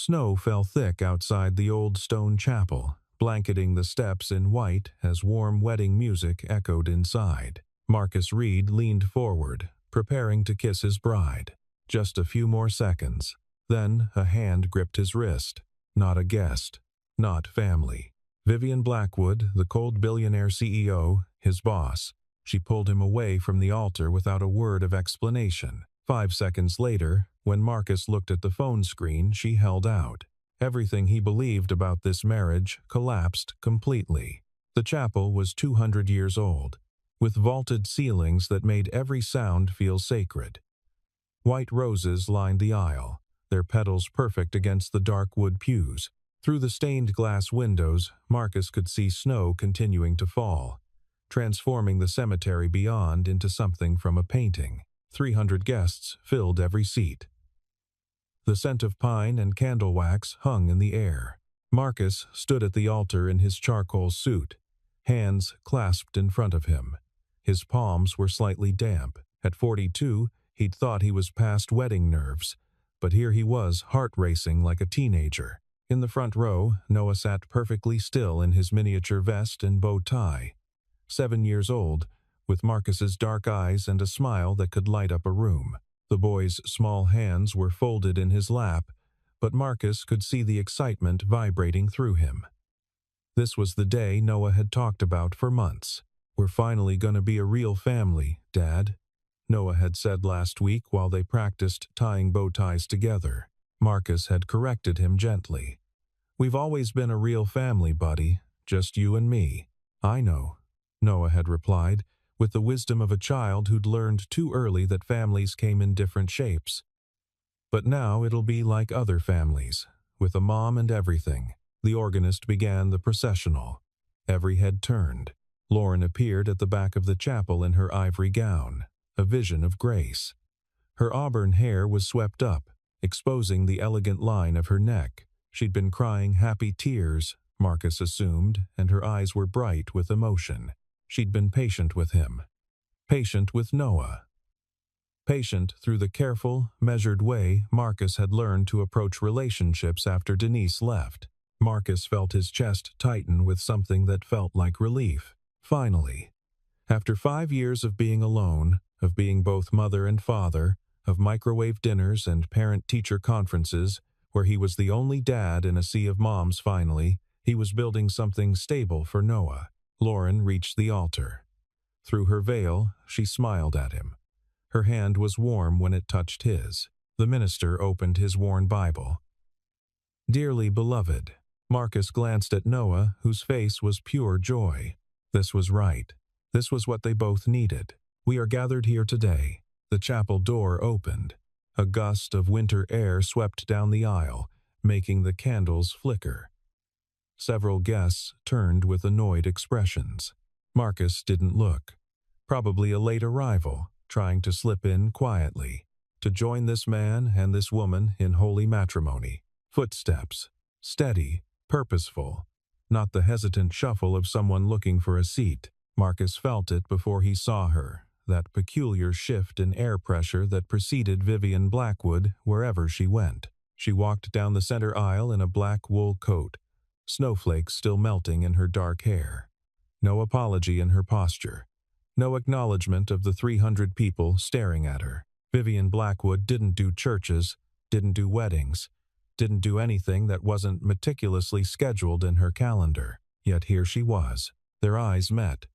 Snow fell thick outside the old stone chapel, blanketing the steps in white as warm wedding music echoed inside. Marcus Reed leaned forward, preparing to kiss his bride. Just a few more seconds. Then a hand gripped his wrist. Not a guest. Not family. Vivian Blackwood, the cold billionaire CEO, his boss. She pulled him away from the altar without a word of explanation. 5 seconds later, when Marcus looked at the phone screen she held out, everything he believed about this marriage collapsed completely. The chapel was 200 years old, with vaulted ceilings that made every sound feel sacred. White roses lined the aisle, their petals perfect against the dark wood pews. Through the stained glass windows, Marcus could see snow continuing to fall, transforming the cemetery beyond into something from a painting. 300 guests filled every seat. The scent of pine and candle wax hung in the air. Marcus stood at the altar in his charcoal suit, hands clasped in front of him. His palms were slightly damp. At 42, he'd thought he was past wedding nerves, but here he was, heart racing like a teenager. In the front row, Noah sat perfectly still in his miniature vest and bow tie. 7 years old, with Marcus's dark eyes and a smile that could light up a room. The boy's small hands were folded in his lap, but Marcus could see the excitement vibrating through him. This was the day Noah had talked about for months. "We're finally gonna be a real family, Dad," Noah had said last week while they practiced tying bow ties together. Marcus had corrected him gently. "We've always been a real family, buddy, just you and me." "I know," Noah had replied, with the wisdom of a child who'd learned too early that families came in different shapes. "But now it'll be like other families, with a mom and everything." The organist began the processional. Every head turned. Lauren appeared at the back of the chapel in her ivory gown, a vision of grace. Her auburn hair was swept up, exposing the elegant line of her neck. She'd been crying happy tears, Marcus assumed, and her eyes were bright with emotion. She'd been patient with him. Patient with Noah. Patient through the careful, measured way Marcus had learned to approach relationships after Denise left. Marcus felt his chest tighten with something that felt like relief. Finally. After 5 years of being alone, of being both mother and father, of microwave dinners and parent-teacher conferences, where he was the only dad in a sea of moms finally, he was building something stable for Noah. Lauren reached the altar. Through her veil, she smiled at him. Her hand was warm when it touched his. The minister opened his worn Bible. "Dearly beloved," Marcus glanced at Noah, whose face was pure joy. This was right. This was what they both needed. "We are gathered here today." The chapel door opened. A gust of winter air swept down the aisle, making the candles flicker. Several guests turned with annoyed expressions. Marcus didn't look. Probably a late arrival, trying to slip in quietly, to join this man and this woman in holy matrimony. Footsteps. Steady, purposeful. Not the hesitant shuffle of someone looking for a seat. Marcus felt it before he saw her, that peculiar shift in air pressure that preceded Vivian Blackwood wherever she went. She walked down the center aisle in a black wool coat, snowflakes still melting in her dark hair. No apology in her posture. No acknowledgement of the 300 people staring at her. Vivian Blackwood didn't do churches, didn't do weddings, didn't do anything that wasn't meticulously scheduled in her calendar. Yet here she was. Their eyes met.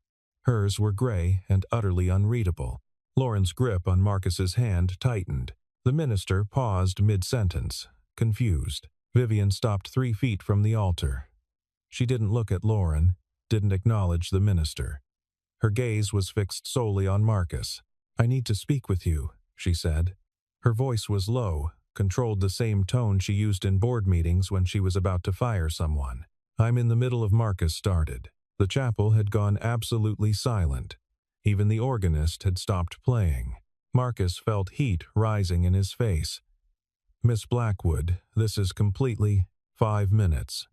Hers were gray and utterly unreadable. Lauren's grip on Marcus's hand tightened. The minister paused mid-sentence, confused. Vivian stopped 3 feet from the altar. She didn't look at Lauren, didn't acknowledge the minister. Her gaze was fixed solely on Marcus. "I need to speak with you," she said. Her voice was low, controlled the same tone she used in board meetings when she was about to fire someone. "I'm in the middle of," Marcus started. The chapel had gone absolutely silent. Even the organist had stopped playing. Marcus felt heat rising in his face. "Miss Blackwood, this is completely 5 minutes."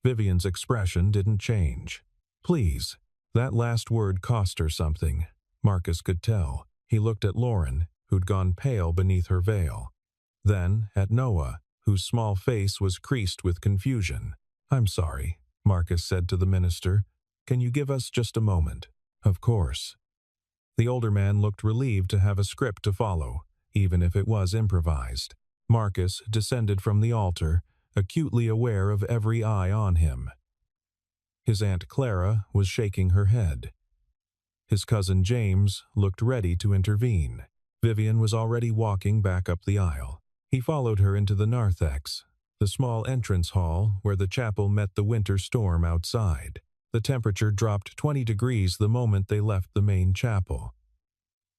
Vivian's expression didn't change. "Please." That last word cost her something. Marcus could tell. He looked at Lauren, who'd gone pale beneath her veil. Then at Noah, whose small face was creased with confusion. "I'm sorry," Marcus said to the minister. "Can you give us just a moment?" "Of course." The older man looked relieved to have a script to follow, even if it was improvised. Marcus descended from the altar, acutely aware of every eye on him. His Aunt Clara was shaking her head. His cousin James looked ready to intervene. Vivian was already walking back up the aisle. He followed her into the narthex, the small entrance hall where the chapel met the winter storm outside. The temperature dropped 20 degrees the moment they left the main chapel.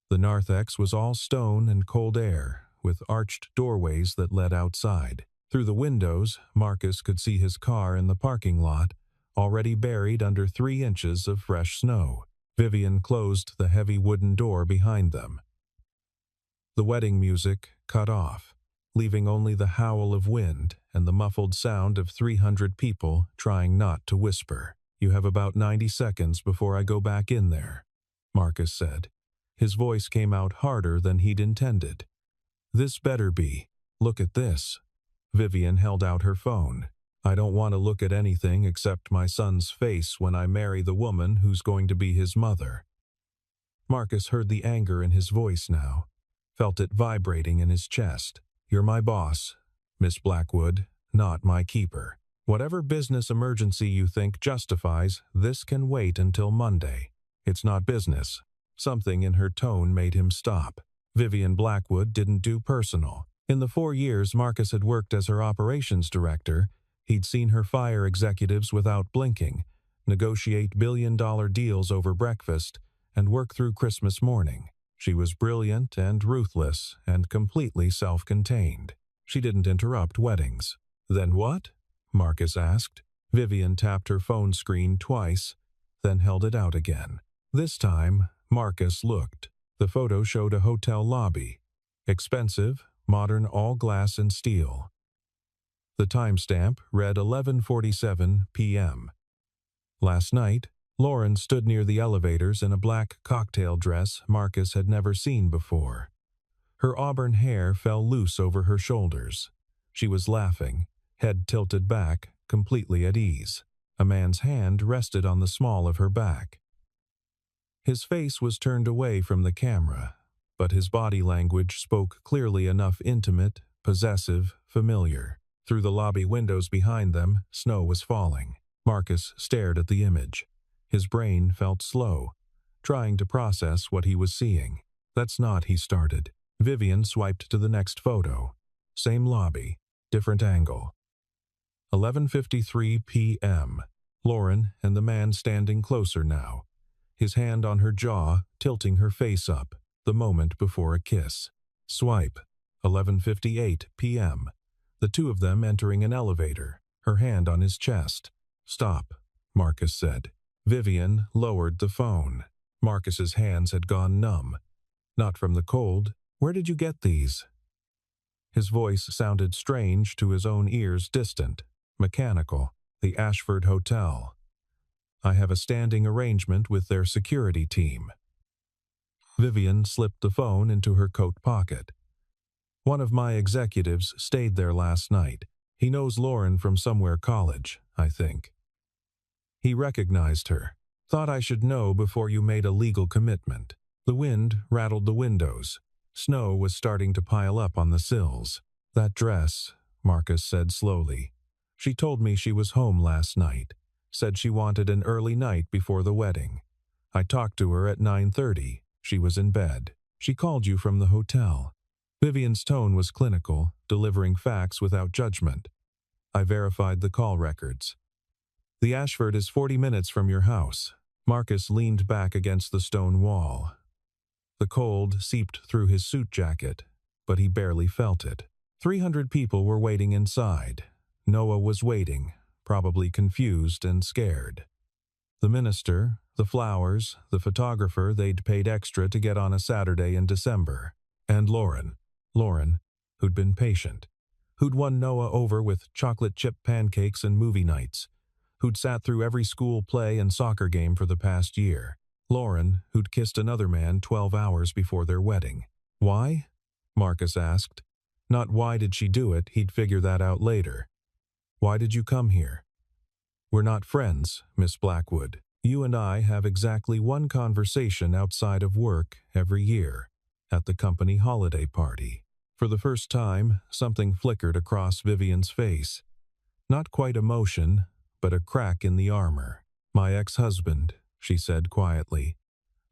The narthex was all stone and cold air, with arched doorways that led outside. Through the windows, Marcus could see his car in the parking lot, already buried under 3 inches of fresh snow. Vivian closed the heavy wooden door behind them. The wedding music cut off, leaving only the howl of wind and the muffled sound of 300 people trying not to whisper. "You have about 90 seconds before I go back in there," Marcus said. His voice came out harder than he'd intended. "This better be. Look at this." Vivian held out her phone. "I don't want to look at anything except my son's face when I marry the woman who's going to be his mother." Marcus heard the anger in his voice now, felt it vibrating in his chest. "You're my boss, Miss Blackwood, not my keeper. Whatever business emergency you think justifies, this can wait until Monday. It's not business." Something in her tone made him stop. Vivian Blackwood didn't do personal. In the 4 years Marcus had worked as her operations director, he'd seen her fire executives without blinking, negotiate billion-dollar deals over breakfast, and work through Christmas morning. She was brilliant and ruthless and completely self-contained. She didn't interrupt weddings. "Then what?" Marcus asked. Vivian tapped her phone screen twice, then held it out again. This time, Marcus looked. The photo showed a hotel lobby. Expensive, modern all glass and steel. The timestamp read 11:47 p.m. Last night, Lauren stood near the elevators in a black cocktail dress Marcus had never seen before. Her auburn hair fell loose over her shoulders. She was laughing, head tilted back, completely at ease. A man's hand rested on the small of her back. His face was turned away from the camera, but his body language spoke clearly enough intimate, possessive, familiar. Through the lobby windows behind them, snow was falling. Marcus stared at the image. His brain felt slow, trying to process what he was seeing. "That's not," he started. Vivian swiped to the next photo. Same lobby, different angle. 11:53 p.m. Lauren and the man standing closer now, his hand on her jaw, tilting her face up, the moment before a kiss. Swipe. 11:58 p.m. The two of them entering an elevator, her hand on his chest. "Stop," Marcus said. Vivian lowered the phone. Marcus's hands had gone numb. "Not from the cold. Where did you get these?" His voice sounded strange to his own ears, distant, mechanical. "The Ashford Hotel. I have a standing arrangement with their security team." Vivian slipped the phone into her coat pocket. "One of my executives stayed there last night. He knows Lauren from somewhere college, I think." He recognized her. "Thought I should know before you made a legal commitment." The wind rattled the windows. Snow was starting to pile up on the sills. "That dress," Marcus said slowly. "She told me she was home last night. Said she wanted an early night before the wedding. I talked to her at 9:30. She was in bed. She called you from the hotel." Vivian's tone was clinical, delivering facts without judgment. "I verified the call records. The Ashford is 40 minutes from your house." Marcus leaned back against the stone wall. The cold seeped through his suit jacket, but he barely felt it. 300 people were waiting inside. Noah was waiting, probably confused and scared. The minister, the flowers, the photographer they'd paid extra to get on a Saturday in December. And Lauren, who'd been patient, who'd won Noah over with chocolate chip pancakes and movie nights, who'd sat through every school play and soccer game for the past year. Lauren, who'd kissed another man 12 hours before their wedding. "Why?" Marcus asked. Not why did she do it, he'd figure that out later. Why did you come here? We're not friends, Miss Blackwood. You and I have exactly one conversation outside of work every year, at the company holiday party. For the first time, something flickered across Vivian's face. Not quite emotion, but a crack in the armor. My ex-husband, she said quietly.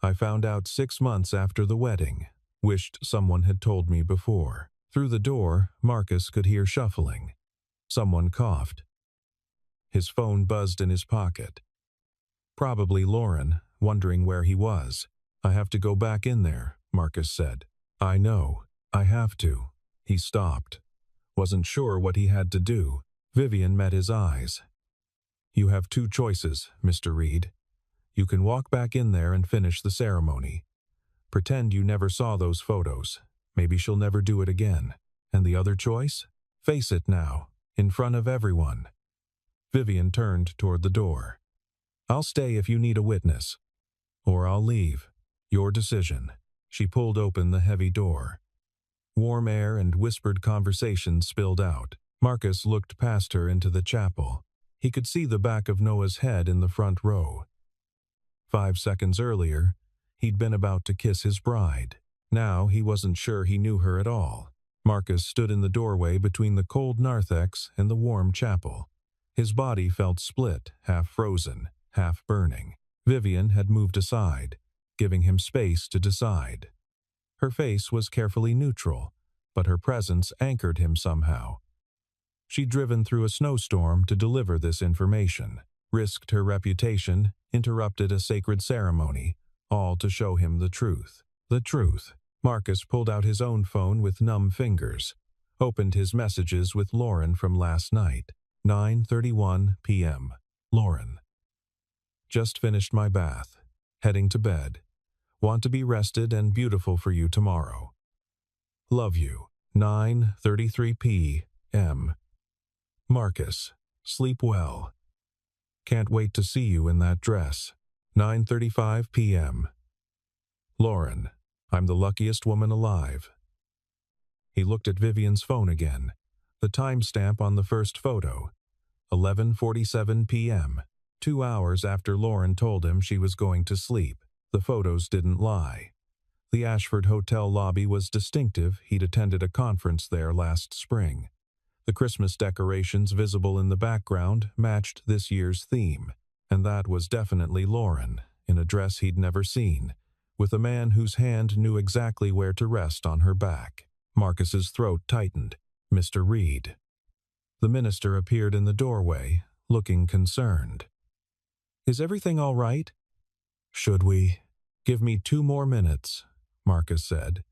I found out 6 months after the wedding. Wished someone had told me before. Through the door, Marcus could hear shuffling. Someone coughed. His phone buzzed in his pocket. Probably Lauren, wondering where he was. I have to go back in there, Marcus said. I know. I have to. He stopped. Wasn't sure what he had to do. Vivian met his eyes. You have 2 choices, Mr. Reed. You can walk back in there and finish the ceremony. Pretend you never saw those photos. Maybe she'll never do it again. And the other choice? Face it now, in front of everyone. Vivian turned toward the door. I'll stay if you need a witness. Or I'll leave. Your decision. She pulled open the heavy door. Warm air and whispered conversations spilled out. Marcus looked past her into the chapel. He could see the back of Noah's head in the front row. 5 seconds earlier, he'd been about to kiss his bride. Now he wasn't sure he knew her at all. Marcus stood in the doorway between the cold narthex and the warm chapel. His body felt split, half frozen, half burning. Vivian had moved aside, giving him space to decide. Her face was carefully neutral, but her presence anchored him somehow. She'd driven through a snowstorm to deliver this information, risked her reputation, interrupted a sacred ceremony, all to show him the truth. The truth. Marcus pulled out his own phone with numb fingers, opened his messages with Lauren from last night. 9:31 p.m. Lauren. Just finished my bath. Heading to bed. Want to be rested and beautiful for you tomorrow. Love you. 9:33 p.m. Marcus. Sleep well. Can't wait to see you in that dress. 9:35 p.m. Lauren. I'm the luckiest woman alive. He looked at Vivian's phone again. The timestamp on the first photo. 11:47 p.m. 2 hours after Lauren told him she was going to sleep. The photos didn't lie. The Ashford Hotel lobby was distinctive. He'd attended a conference there last spring. The Christmas decorations visible in the background matched this year's theme. And that was definitely Lauren, in a dress he'd never seen, with a man whose hand knew exactly where to rest on her back. Marcus's throat tightened. Mr. Reed. The minister appeared in the doorway, looking concerned. Is everything all right? Should we? Give me 2 more minutes, Marcus said.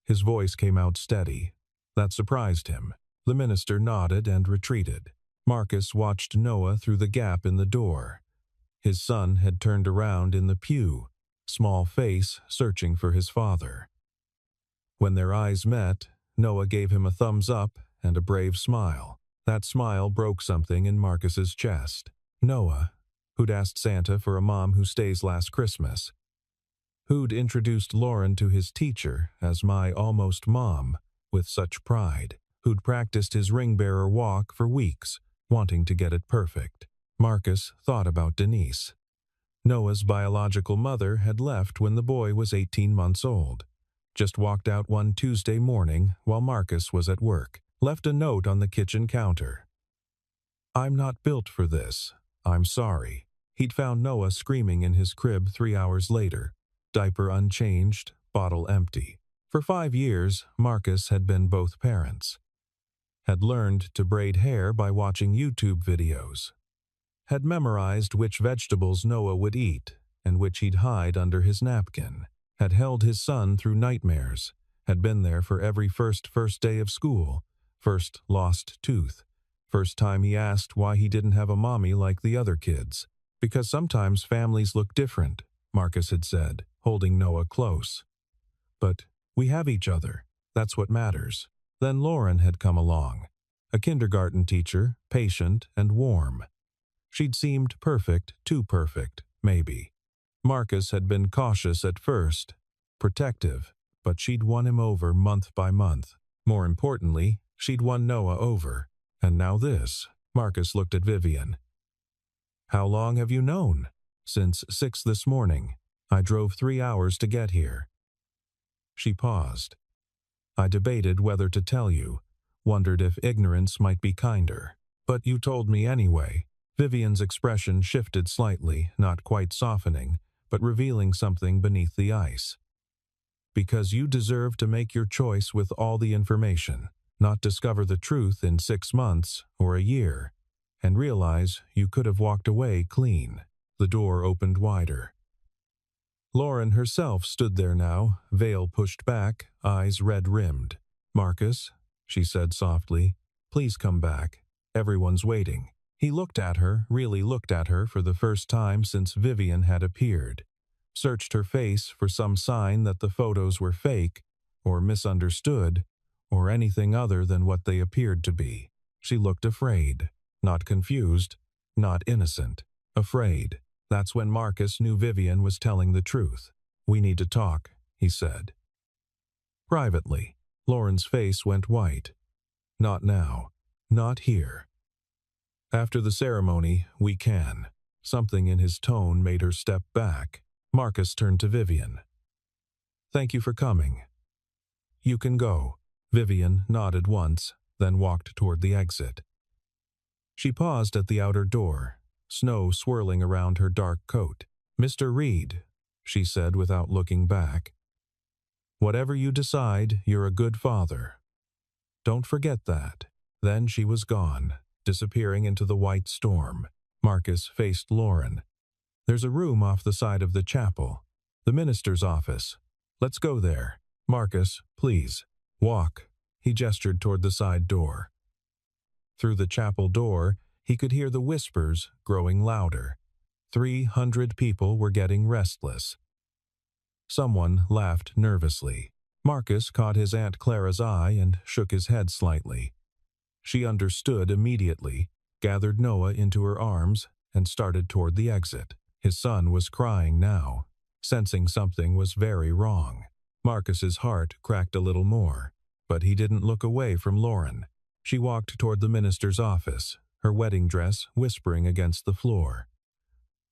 His voice came out steady. That surprised him. The minister nodded and retreated. Marcus watched Noah through the gap in the door. His son had turned around in the pew, small face searching for his father. When their eyes met, Noah gave him a thumbs up and a brave smile. That smile broke something in Marcus's chest. Noah, who'd asked Santa for a mom who stays last Christmas. Who'd introduced Lauren to his teacher as my almost mom with such pride. Who'd practiced his ring-bearer walk for weeks, wanting to get it perfect. Marcus thought about Denise. Noah's biological mother had left when the boy was 18 months old. Just walked out one Tuesday morning while Marcus was at work. Left a note on the kitchen counter. I'm not built for this. I'm sorry. He'd found Noah screaming in his crib 3 hours later. Diaper unchanged, bottle empty. For 5 years, Marcus had been both parents. Had learned to braid hair by watching YouTube videos. Had memorized which vegetables Noah would eat and which he'd hide under his napkin. Had held his son through nightmares. Had been there for every first day of school. First lost tooth. First time he asked why he didn't have a mommy like the other kids. Because sometimes families look different, Marcus had said, holding Noah close. But we have each other. That's what matters. Then Lauren had come along. A kindergarten teacher, patient and warm. She'd seemed perfect, too perfect, maybe. Marcus had been cautious at first, protective, but she'd won him over month by month. More importantly, she'd won Noah over. And now this. Marcus looked at Vivian. How long have you known? Since 6 this morning. I drove 3 hours to get here. She paused. I debated whether to tell you, wondered if ignorance might be kinder. But you told me anyway. Vivian's expression shifted slightly, not quite softening, but revealing something beneath the ice. Because you deserve to make your choice with all the information, not discover the truth in 6 months or a year, and realize you could have walked away clean. The door opened wider. Lauren herself stood there now, veil pushed back, eyes red-rimmed. Marcus, she said softly, please come back. Everyone's waiting. He looked at her, really looked at her for the first time since Vivian had appeared. Searched her face for some sign that the photos were fake, or misunderstood, or anything other than what they appeared to be. She looked afraid. Not confused, not innocent. Afraid. That's when Marcus knew Vivian was telling the truth. We need to talk, he said. Privately. Lauren's face went white. Not now. Not here. After the ceremony, we can. Something in his tone made her step back. Marcus turned to Vivian. Thank you for coming. You can go. Vivian nodded once, then walked toward the exit. She paused at the outer door, snow swirling around her dark coat. Mr. Reed, she said without looking back. Whatever you decide, you're a good father. Don't forget that. Then she was gone, disappearing into the white storm. Marcus faced Lauren. There's a room off the side of the chapel. The minister's office. Let's go there. Marcus, please. Walk. He gestured toward the side door. Through the chapel door, he could hear the whispers growing louder. 300 people were getting restless. Someone laughed nervously. Marcus caught his Aunt Clara's eye and shook his head slightly. She understood immediately, gathered Noah into her arms, and started toward the exit. His son was crying now, sensing something was very wrong. Marcus's heart cracked a little more, but he didn't look away from Lauren. She walked toward the minister's office, her wedding dress whispering against the floor.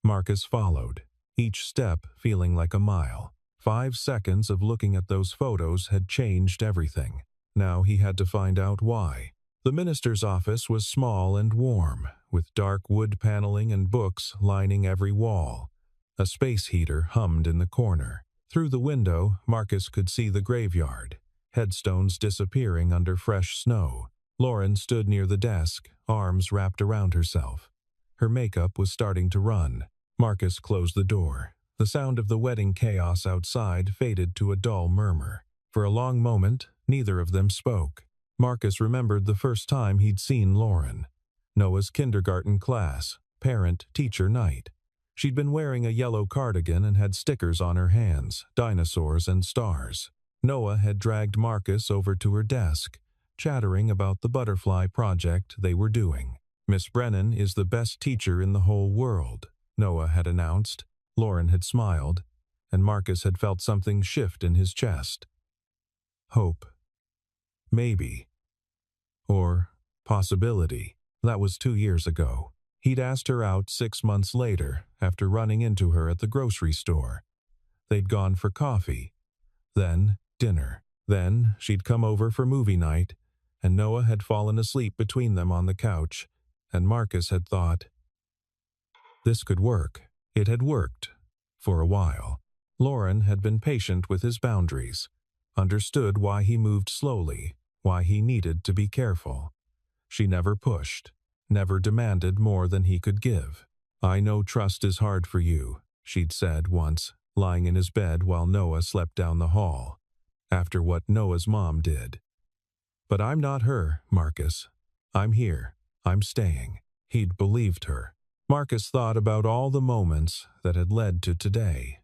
Marcus followed, each step feeling like a mile. 5 seconds of looking at those photos had changed everything. Now he had to find out why. The minister's office was small and warm, with dark wood paneling and books lining every wall. A space heater hummed in the corner. Through the window, Marcus could see the graveyard, headstones disappearing under fresh snow. Lauren stood near the desk, arms wrapped around herself. Her makeup was starting to run. Marcus closed the door. The sound of the wedding chaos outside faded to a dull murmur. For a long moment, neither of them spoke. Marcus remembered the first time he'd seen Lauren. Noah's kindergarten class, parent-teacher night. She'd been wearing a yellow cardigan and had stickers on her hands, dinosaurs and stars. Noah had dragged Marcus over to her desk, chattering about the butterfly project they were doing. Miss Brennan is the best teacher in the whole world, Noah had announced. Lauren had smiled, and Marcus had felt something shift in his chest. Hope. Maybe. Or possibility. That was 2 years ago. He'd asked her out 6 months later, after running into her at the grocery store. They'd gone for coffee. Then dinner. Then she'd come over for movie night, and Noah had fallen asleep between them on the couch, and Marcus had thought, this could work. It had worked. For a while. Lauren had been patient with his boundaries, understood why he moved slowly, why he needed to be careful. She never pushed, never demanded more than he could give. I know trust is hard for you, she'd said once, lying in his bed while Noah slept down the hall, after what Noah's mom did. But I'm not her, Marcus. I'm here. I'm staying. He'd believed her. Marcus thought about all the moments that had led to today.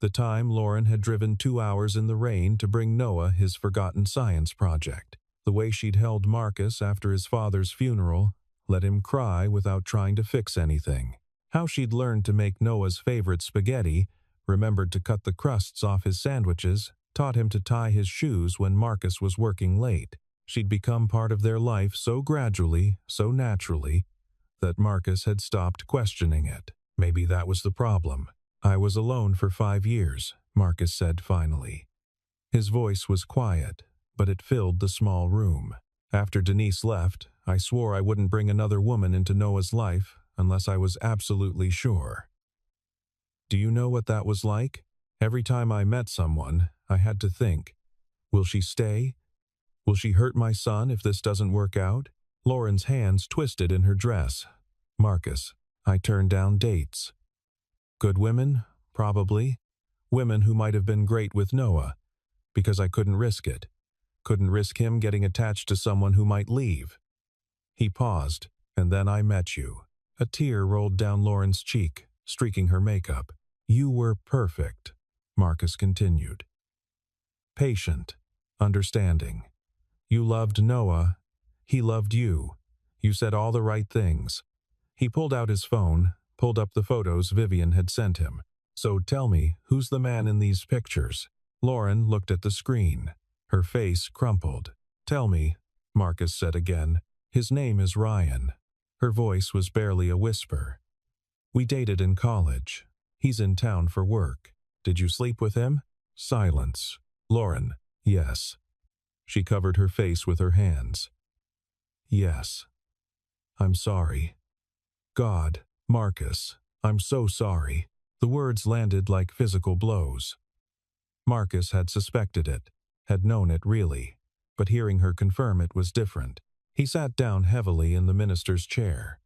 The time Lauren had driven 2 hours in the rain to bring Noah his forgotten science project. The way she'd held Marcus after his father's funeral, let him cry without trying to fix anything. How she'd learned to make Noah's favorite spaghetti, remembered to cut the crusts off his sandwiches, taught him to tie his shoes when Marcus was working late. She'd become part of their life so gradually, so naturally, that Marcus had stopped questioning it. Maybe that was the problem. I was alone for 5 years, Marcus said finally. His voice was quiet, but it filled the small room. After Denise left, I swore I wouldn't bring another woman into Noah's life unless I was absolutely sure. Do you know what that was like? Every time I met someone, I had to think, will she stay? Will she hurt my son if this doesn't work out? Lauren's hands twisted in her dress. Marcus, I turned down dates. Good women? Probably. Women who might have been great with Noah, because I couldn't risk it. Couldn't risk him getting attached to someone who might leave. He paused, and then I met you. A tear rolled down Lauren's cheek, streaking her makeup. You were perfect, Marcus continued. Patient, understanding. You loved Noah. He loved you. You said all the right things. He pulled out his phone, pulled up the photos Vivian had sent him. So tell me, who's the man in these pictures? Lauren looked at the screen. Her face crumpled. Tell me, Marcus said again. His name is Ryan. Her voice was barely a whisper. We dated in college. He's in town for work. Did you sleep with him? Silence. Lauren, yes. She covered her face with her hands. Yes. I'm sorry. God, Marcus, I'm so sorry. The words landed like physical blows. Marcus had suspected it, had known it really, but hearing her confirm it was different. He sat down heavily in the minister's chair.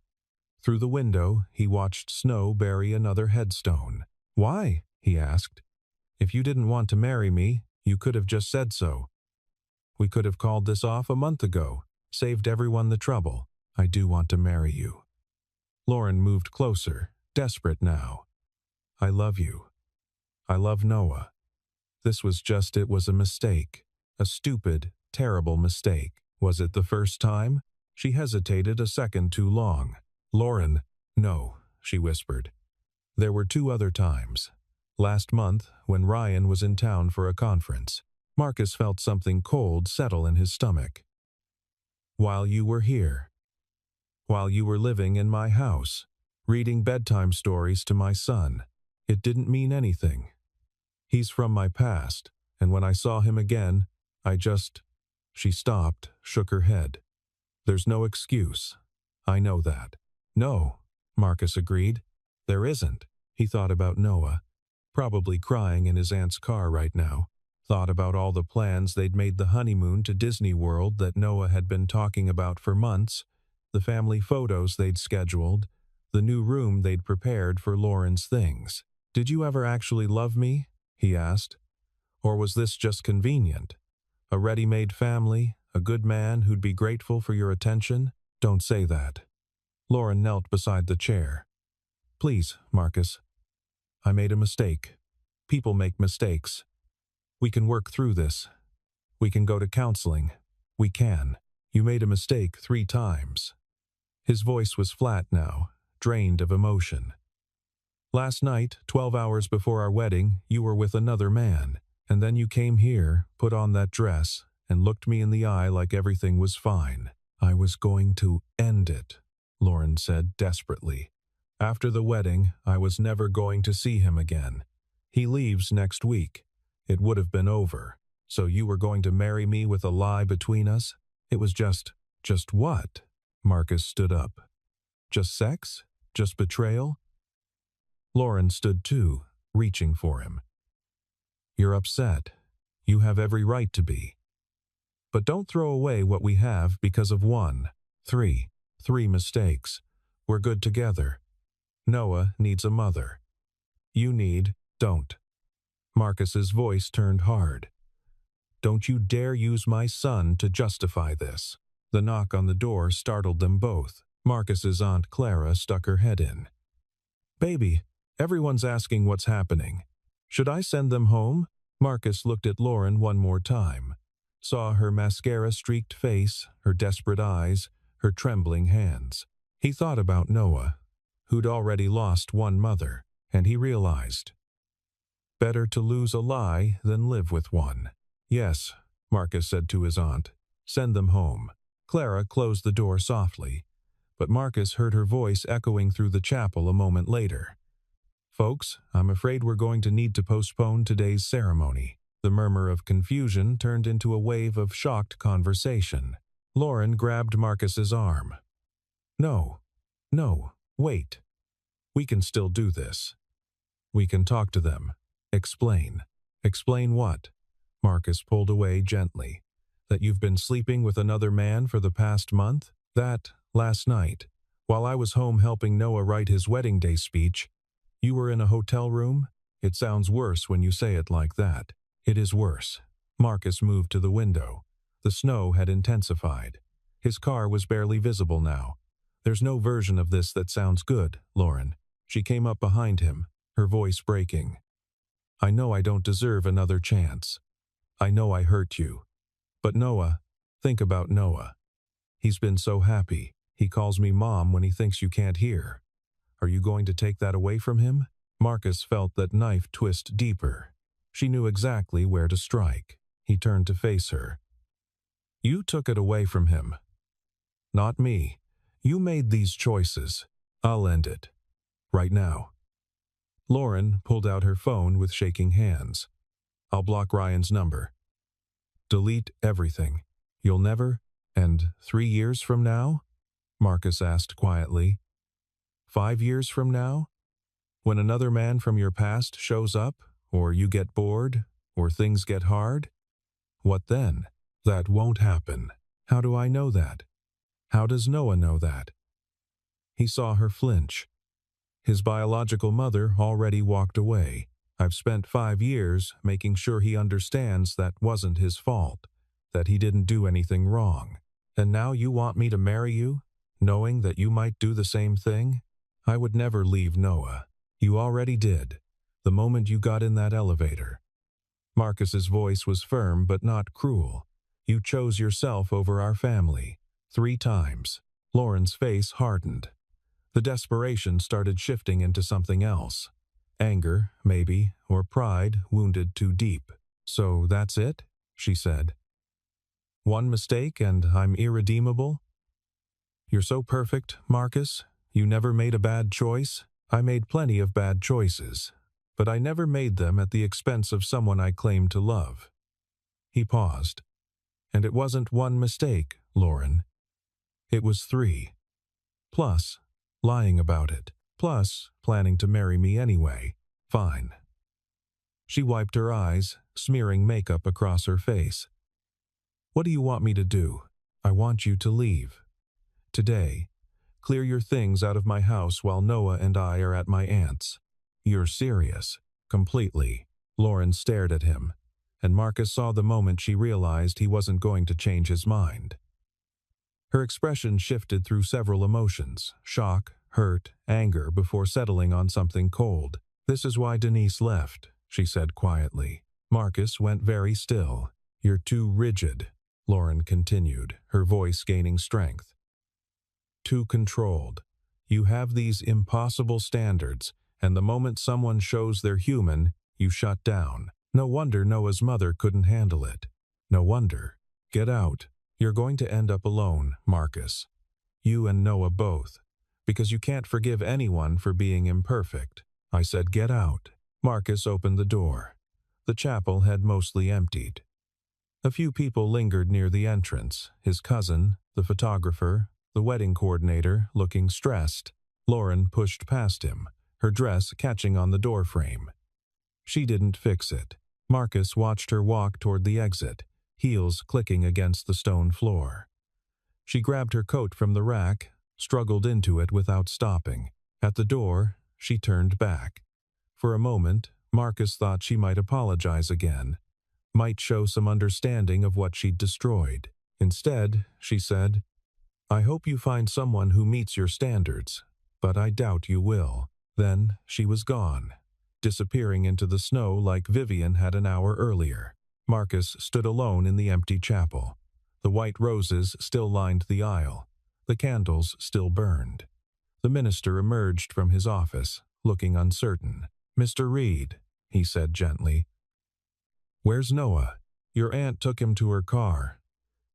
Through the window, he watched snow bury another headstone. Why? He asked. If you didn't want to marry me, you could have just said so. We could have called this off a month ago, saved everyone the trouble. I do want to marry you. Lauren moved closer, desperate now. I love you. I love Noah. This was just it was a mistake. A stupid, terrible mistake. Was it the first time? She hesitated a second too long. Lauren, no, she whispered. There were 2 other times. Last month, when Ryan was in town for a conference, Marcus felt something cold settle in his stomach. While you were here. While you were living in my house, reading bedtime stories to my son. It didn't mean anything. He's from my past, and when I saw him again, I just... She stopped, shook her head. There's no excuse. I know that. No, Marcus agreed. There isn't. He thought about Noah, probably crying in his aunt's car right now. Thought about all the plans they'd made the honeymoon to Disney World that Noah had been talking about for months, the family photos they'd scheduled, the new room they'd prepared for Lauren's things. Did you ever actually love me? He asked. Or was this just convenient? A ready-made family, a good man who'd be grateful for your attention? Don't say that. Lauren knelt beside the chair. Please, Marcus. I made a mistake. People make mistakes. We can work through this. We can go to counseling. We can. You made a mistake 3 times. His voice was flat now, drained of emotion. Last night, 12 hours before our wedding, you were with another man. And then you came here, put on that dress, and looked me in the eye like everything was fine. I was going to end it, Lauren said desperately. After the wedding, I was never going to see him again. He leaves next week. It would have been over. So you were going to marry me with a lie between us? It was just what? Marcus stood up. Just sex? Just betrayal? Lauren stood too, reaching for him. You're upset. You have every right to be. But don't throw away what we have because of 1. 3 mistakes. We're good together. Noah needs a mother. You don't. Marcus's voice turned hard. Don't you dare use my son to justify this. The knock on the door startled them both. Marcus's Aunt Clara stuck her head in. Baby, everyone's asking what's happening. Should I send them home? Marcus looked at Lauren one more time. Saw her mascara-streaked face, her desperate eyes, her trembling hands. He thought about Noah, who'd already lost 1 mother, and he realized. Better to lose a lie than live with one. Yes, Marcus said to his aunt. Send them home. Clara closed the door softly, but Marcus heard her voice echoing through the chapel a moment later. Folks, I'm afraid we're going to need to postpone today's ceremony. The murmur of confusion turned into a wave of shocked conversation. Lauren grabbed Marcus's arm. No, wait. We can still do this. We can talk to them. Explain. Explain what? Marcus pulled away gently. That you've been sleeping with another man for the past month? That, last night, while I was home helping Noah write his wedding day speech, you were in a hotel room? It sounds worse when you say it like that. It is worse. Marcus moved to the window. The snow had intensified. His car was barely visible now. There's no version of this that sounds good, Lauren. She came up behind him, her voice breaking. I know I don't deserve another chance. I know I hurt you. But Noah, think about Noah. He's been so happy. He calls me Mom when he thinks you can't hear. Are you going to take that away from him? Marcus felt that knife twist deeper. She knew exactly where to strike. He turned to face her. You took it away from him. Not me. You made these choices. I'll end it. Right now. Lauren pulled out her phone with shaking hands. I'll block Ryan's number. Delete everything. You'll never, and 3 years from now? Marcus asked quietly. 5 years from now? When another man from your past shows up, or you get bored, or things get hard? What then? That won't happen. How do I know that? How does Noah know that? He saw her flinch. His biological mother already walked away. I've spent 5 years making sure he understands that wasn't his fault, that he didn't do anything wrong. And now you want me to marry you, knowing that you might do the same thing? I would never leave Noah. You already did, the moment you got in that elevator. Marcus's voice was firm but not cruel. You chose yourself over our family. 3 times. Lauren's face hardened. The desperation started shifting into something else. Anger, maybe, or pride wounded too deep. So that's it? She said. One mistake and I'm irredeemable? You're so perfect, Marcus. You never made a bad choice. I made plenty of bad choices, but I never made them at the expense of someone I claimed to love. He paused. And it wasn't one mistake, Lauren. It was 3. Plus, lying about it. Plus, planning to marry me anyway. Fine. She wiped her eyes, smearing makeup across her face. What do you want me to do? I want you to leave. Today. Clear your things out of my house while Noah and I are at my aunt's. You're serious. Completely. Lauren stared at him, and Marcus saw the moment she realized he wasn't going to change his mind. Her expression shifted through several emotions, shock, hurt, anger, before settling on something cold. This is why Denise left, she said quietly. Marcus went very still. You're too rigid, Lauren continued, her voice gaining strength. Too controlled. You have these impossible standards, and the moment someone shows they're human, you shut down. No wonder Noah's mother couldn't handle it. No wonder. Get out. You're going to end up alone, Marcus. You and Noah both. Because you can't forgive anyone for being imperfect. I said get out. Marcus opened the door. The chapel had mostly emptied. A few people lingered near the entrance, his cousin, the photographer, the wedding coordinator, looking stressed. Lauren pushed past him, her dress catching on the doorframe. She didn't fix it. Marcus watched her walk toward the exit, heels clicking against the stone floor. She grabbed her coat from the rack, struggled into it without stopping. At the door, she turned back. For a moment, Marcus thought she might apologize again, might show some understanding of what she'd destroyed. Instead, she said, I hope you find someone who meets your standards, but I doubt you will. Then she was gone, disappearing into the snow like Vivian had an hour earlier. Marcus stood alone in the empty chapel. The white roses still lined the aisle. The candles still burned. The minister emerged from his office, looking uncertain. Mr. Reed, he said gently. Where's Noah? Your aunt took him to her car.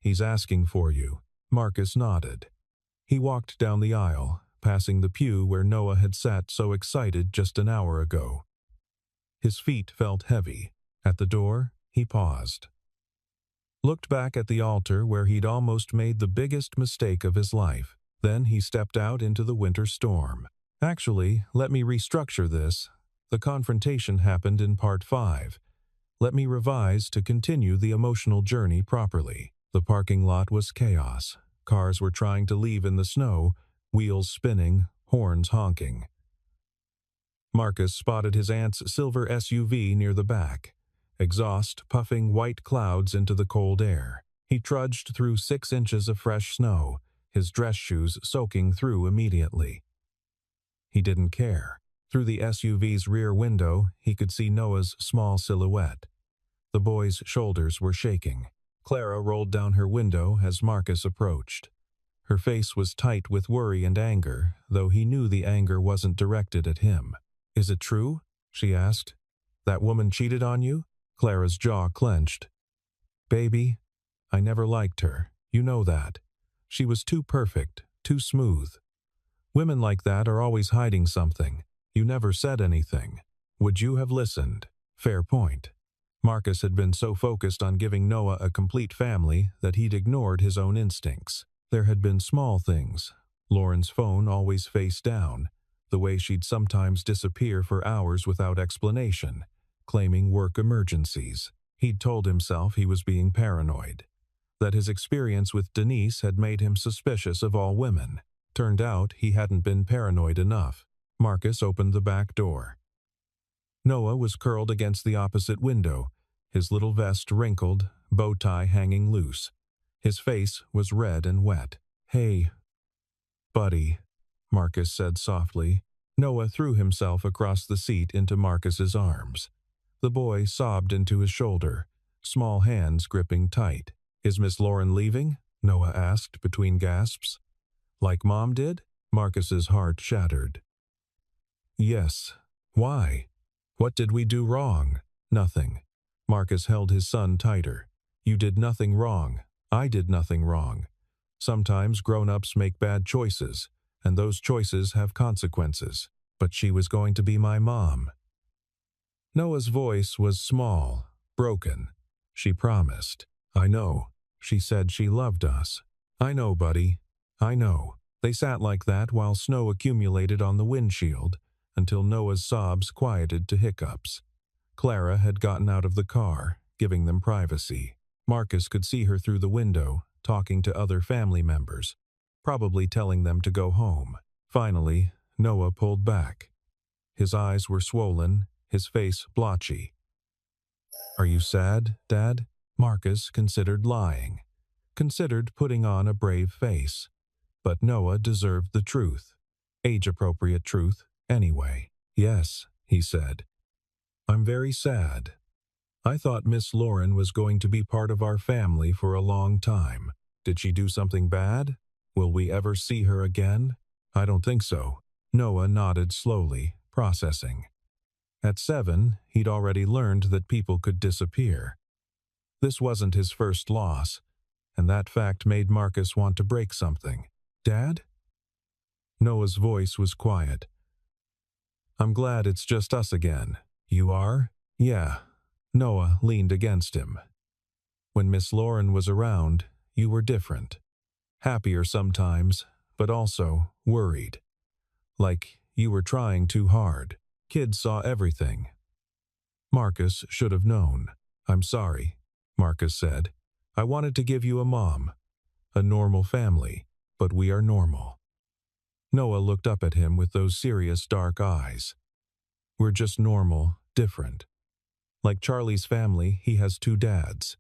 He's asking for you. Marcus nodded. He walked down the aisle, passing the pew where Noah had sat so excited just an hour ago. His feet felt heavy. At the door, he paused. Looked back at the altar where he'd almost made the biggest mistake of his life. Then he stepped out into the winter storm. Actually, let me restructure this. The confrontation happened in part 5. Let me revise to continue the emotional journey properly. The parking lot was chaos. Cars were trying to leave in the snow, wheels spinning, horns honking. Marcus spotted his aunt's silver SUV near the back, exhaust puffing white clouds into the cold air. He trudged through 6 inches of fresh snow, his dress shoes soaking through immediately. He didn't care. Through the SUV's rear window, he could see Noah's small silhouette. The boy's shoulders were shaking. Clara rolled down her window as Marcus approached. Her face was tight with worry and anger, though he knew the anger wasn't directed at him. Is it true? She asked. That woman cheated on you? Clara's jaw clenched. Baby, I never liked her. You know that. She was too perfect, too smooth. Women like that are always hiding something. You never said anything. Would you have listened? Fair point. Marcus had been so focused on giving Noah a complete family that he'd ignored his own instincts. There had been small things. Lauren's phone always face down, the way she'd sometimes disappear for hours without explanation, claiming work emergencies. He'd told himself he was being paranoid, that his experience with Denise had made him suspicious of all women. Turned out he hadn't been paranoid enough. Marcus opened the back door. Noah was curled against the opposite window, his little vest wrinkled, bow tie hanging loose. His face was red and wet. Hey, buddy, Marcus said softly. Noah threw himself across the seat into Marcus's arms. The boy sobbed into his shoulder, small hands gripping tight. Is Miss Lauren leaving? Noah asked between gasps. Like Mom did? Marcus's heart shattered. Yes. Why? What did we do wrong? Nothing. Marcus held his son tighter. You did nothing wrong. I did nothing wrong. Sometimes grown-ups make bad choices, and those choices have consequences. But she was going to be my mom. Noah's voice was small, broken. She promised. I know. She said she loved us. I know, buddy. I know. They sat like that while snow accumulated on the windshield, until Noah's sobs quieted to hiccups. Clara had gotten out of the car, giving them privacy. Marcus could see her through the window, talking to other family members, probably telling them to go home. Finally, Noah pulled back. His eyes were swollen, his face blotchy. Are you sad, Dad? Marcus considered lying, considered putting on a brave face. But Noah deserved the truth. Age-appropriate truth, anyway. Yes, he said. I'm very sad. I thought Miss Lauren was going to be part of our family for a long time. Did she do something bad? Will we ever see her again? I don't think so. Noah nodded slowly, processing. At 7, he'd already learned that people could disappear. This wasn't his first loss, and that fact made Marcus want to break something. Dad? Noah's voice was quiet. I'm glad it's just us again. You are? Yeah. Noah leaned against him. When Miss Lauren was around, you were different. Happier sometimes, but also worried. Like you were trying too hard. Kids saw everything. Marcus should have known. I'm sorry, Marcus said. I wanted to give you a mom, a normal family, but we are normal. Noah looked up at him with those serious dark eyes. We're just normal, different. Like Charlie's family, he has 2 dads.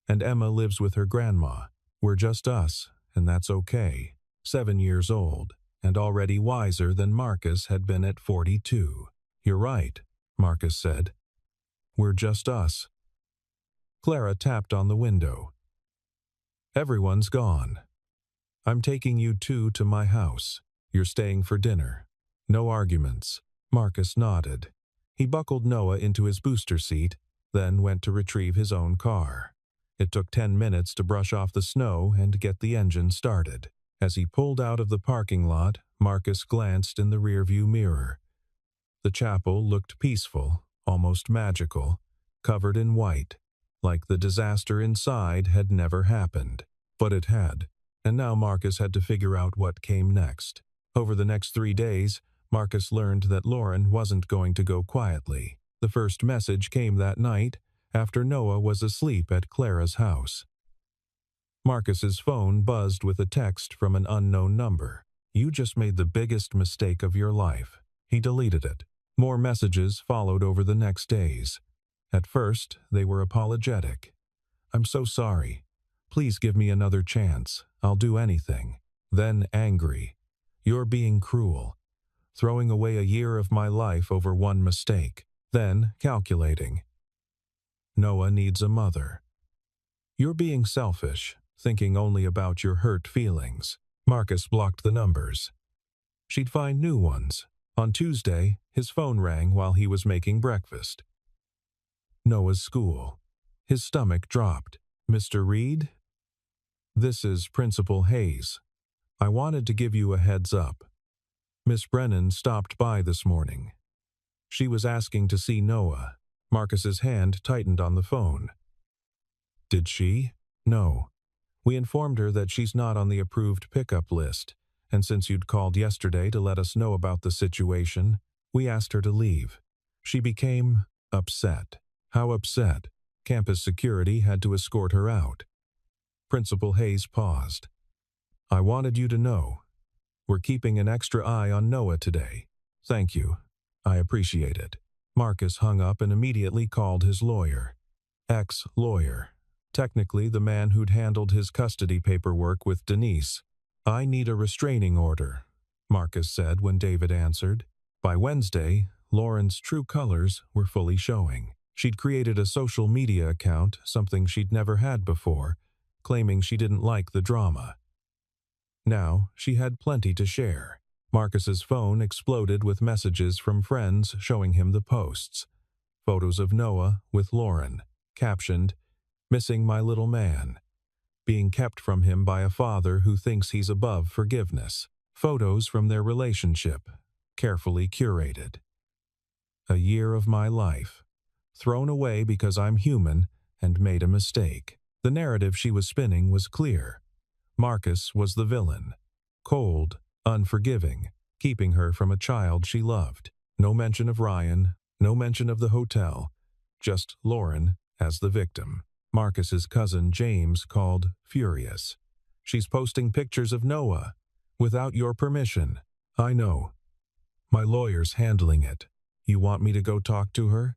And Emma lives with her grandma. We're just us, and that's okay. 7 years old, and already wiser than Marcus had been at 42. You're right, Marcus said. We're just us. Clara tapped on the window. Everyone's gone. I'm taking you 2 to my house. You're staying for dinner. No arguments. Marcus nodded. He buckled Noah into his booster seat, then went to retrieve his own car. It took 10 minutes to brush off the snow and get the engine started. As he pulled out of the parking lot, Marcus glanced in the rearview mirror. The chapel looked peaceful, almost magical, covered in white, like the disaster inside had never happened. But it had, and now Marcus had to figure out what came next. Over the next 3 days, Marcus learned that Lauren wasn't going to go quietly. The first message came that night, after Noah was asleep at Clara's house. Marcus's phone buzzed with a text from an unknown number. "You just made the biggest mistake of your life." He deleted it. More messages followed over the next days. At first, they were apologetic. "I'm so sorry. Please give me another chance. I'll do anything." Then angry. "You're being cruel. Throwing away a year of my life over one mistake." Then calculating. "Noah needs a mother. You're being selfish, thinking only about your hurt feelings." Marcus blocked the numbers. She'd find new ones. On Tuesday, his phone rang while he was making breakfast. Noah's school. His stomach dropped. "Mr. Reed? This is Principal Hayes. I wanted to give you a heads up. Miss Brennan stopped by this morning. She was asking to see Noah." Marcus's hand tightened on the phone. "Did she?" "No. We informed her that she's not on the approved pickup list, and since you'd called yesterday to let us know about the situation, we asked her to leave. She became upset." "How upset?" "Campus security had to escort her out." Principal Hayes paused. "I wanted you to know. We're keeping an extra eye on Noah today. Thank you. I appreciate it." Marcus hung up and immediately called his lawyer. Ex-lawyer. Technically the man who'd handled his custody paperwork with Denise. "I need a restraining order," Marcus said when David answered. By Wednesday, Lauren's true colors were fully showing. She'd created a social media account, something she'd never had before, claiming she didn't like the drama. Now, she had plenty to share. Marcus's phone exploded with messages from friends showing him the posts. Photos of Noah with Lauren, captioned, "Missing my little man," being kept from him by a father who thinks he's above forgiveness. Photos from their relationship, carefully curated. "A year of my life, thrown away because I'm human and made a mistake." The narrative she was spinning was clear. Marcus was the villain. Cold, unforgiving, keeping her from a child she loved. No mention of Ryan, no mention of the hotel, just Lauren as the victim. Marcus's cousin James called furious. "She's posting pictures of Noah, without your permission." "I know. My lawyer's handling it. You want me to go talk to her?"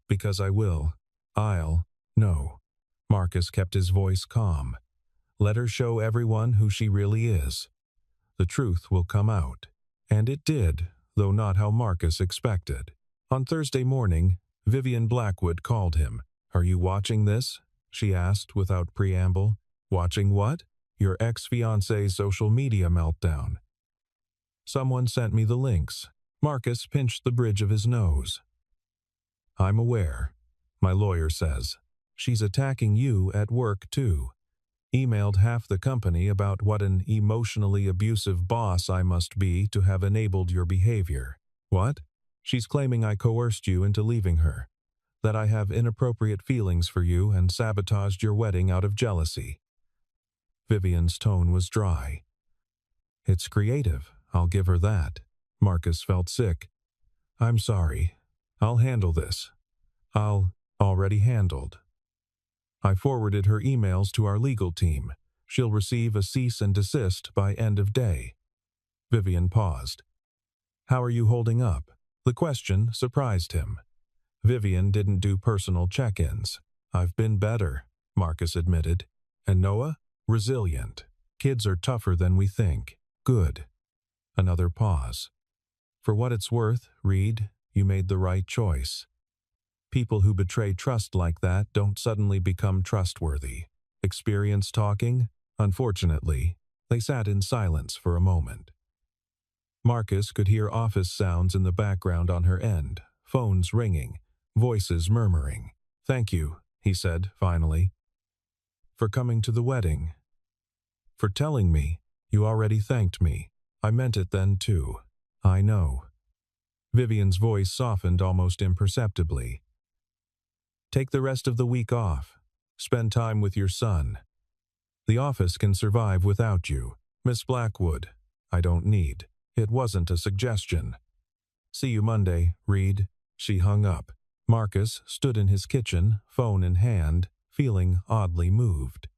"Because I will. No." Marcus kept his voice calm. "Let her show everyone who she really is. The truth will come out." And it did, though not how Marcus expected. On Thursday morning, Vivian Blackwood called him. "Are you watching this?" she asked without preamble. "Watching what?" "Your ex-fiancé's social media meltdown. Someone sent me the links." Marcus pinched the bridge of his nose. "I'm aware. My lawyer says. She's attacking you at work, too. Emailed half the company about what an emotionally abusive boss I must be to have enabled your behavior." "What?" "She's claiming I coerced you into leaving her, that I have inappropriate feelings for you and sabotaged your wedding out of jealousy." Vivian's tone was dry. "It's creative, I'll give her that." Marcus felt sick. "I'm sorry. I'll handle this. Already handled. I forwarded her emails to our legal team. She'll receive a cease and desist by end of day." Vivian paused. "How are you holding up?" The question surprised him. Vivian didn't do personal check-ins. "I've been better," Marcus admitted. "And Noah? Resilient. Kids are tougher than we think." "Good." Another pause. "For what it's worth, Reed, you made the right choice. People who betray trust like that don't suddenly become trustworthy." Experience talking? Unfortunately, they sat in silence for a moment. Marcus could hear office sounds in the background on her end, phones ringing, voices murmuring. "Thank you," he said, finally, "for coming to the wedding. For telling me. You already thanked me. I meant it then, too. I know." Vivian's voice softened almost imperceptibly. "Take the rest of the week off. Spend time with your son. The office can survive without you. Miss Blackwood, I don't need. It wasn't a suggestion. See you Monday, Reed." She hung up. Marcus stood in his kitchen, phone in hand, feeling oddly moved.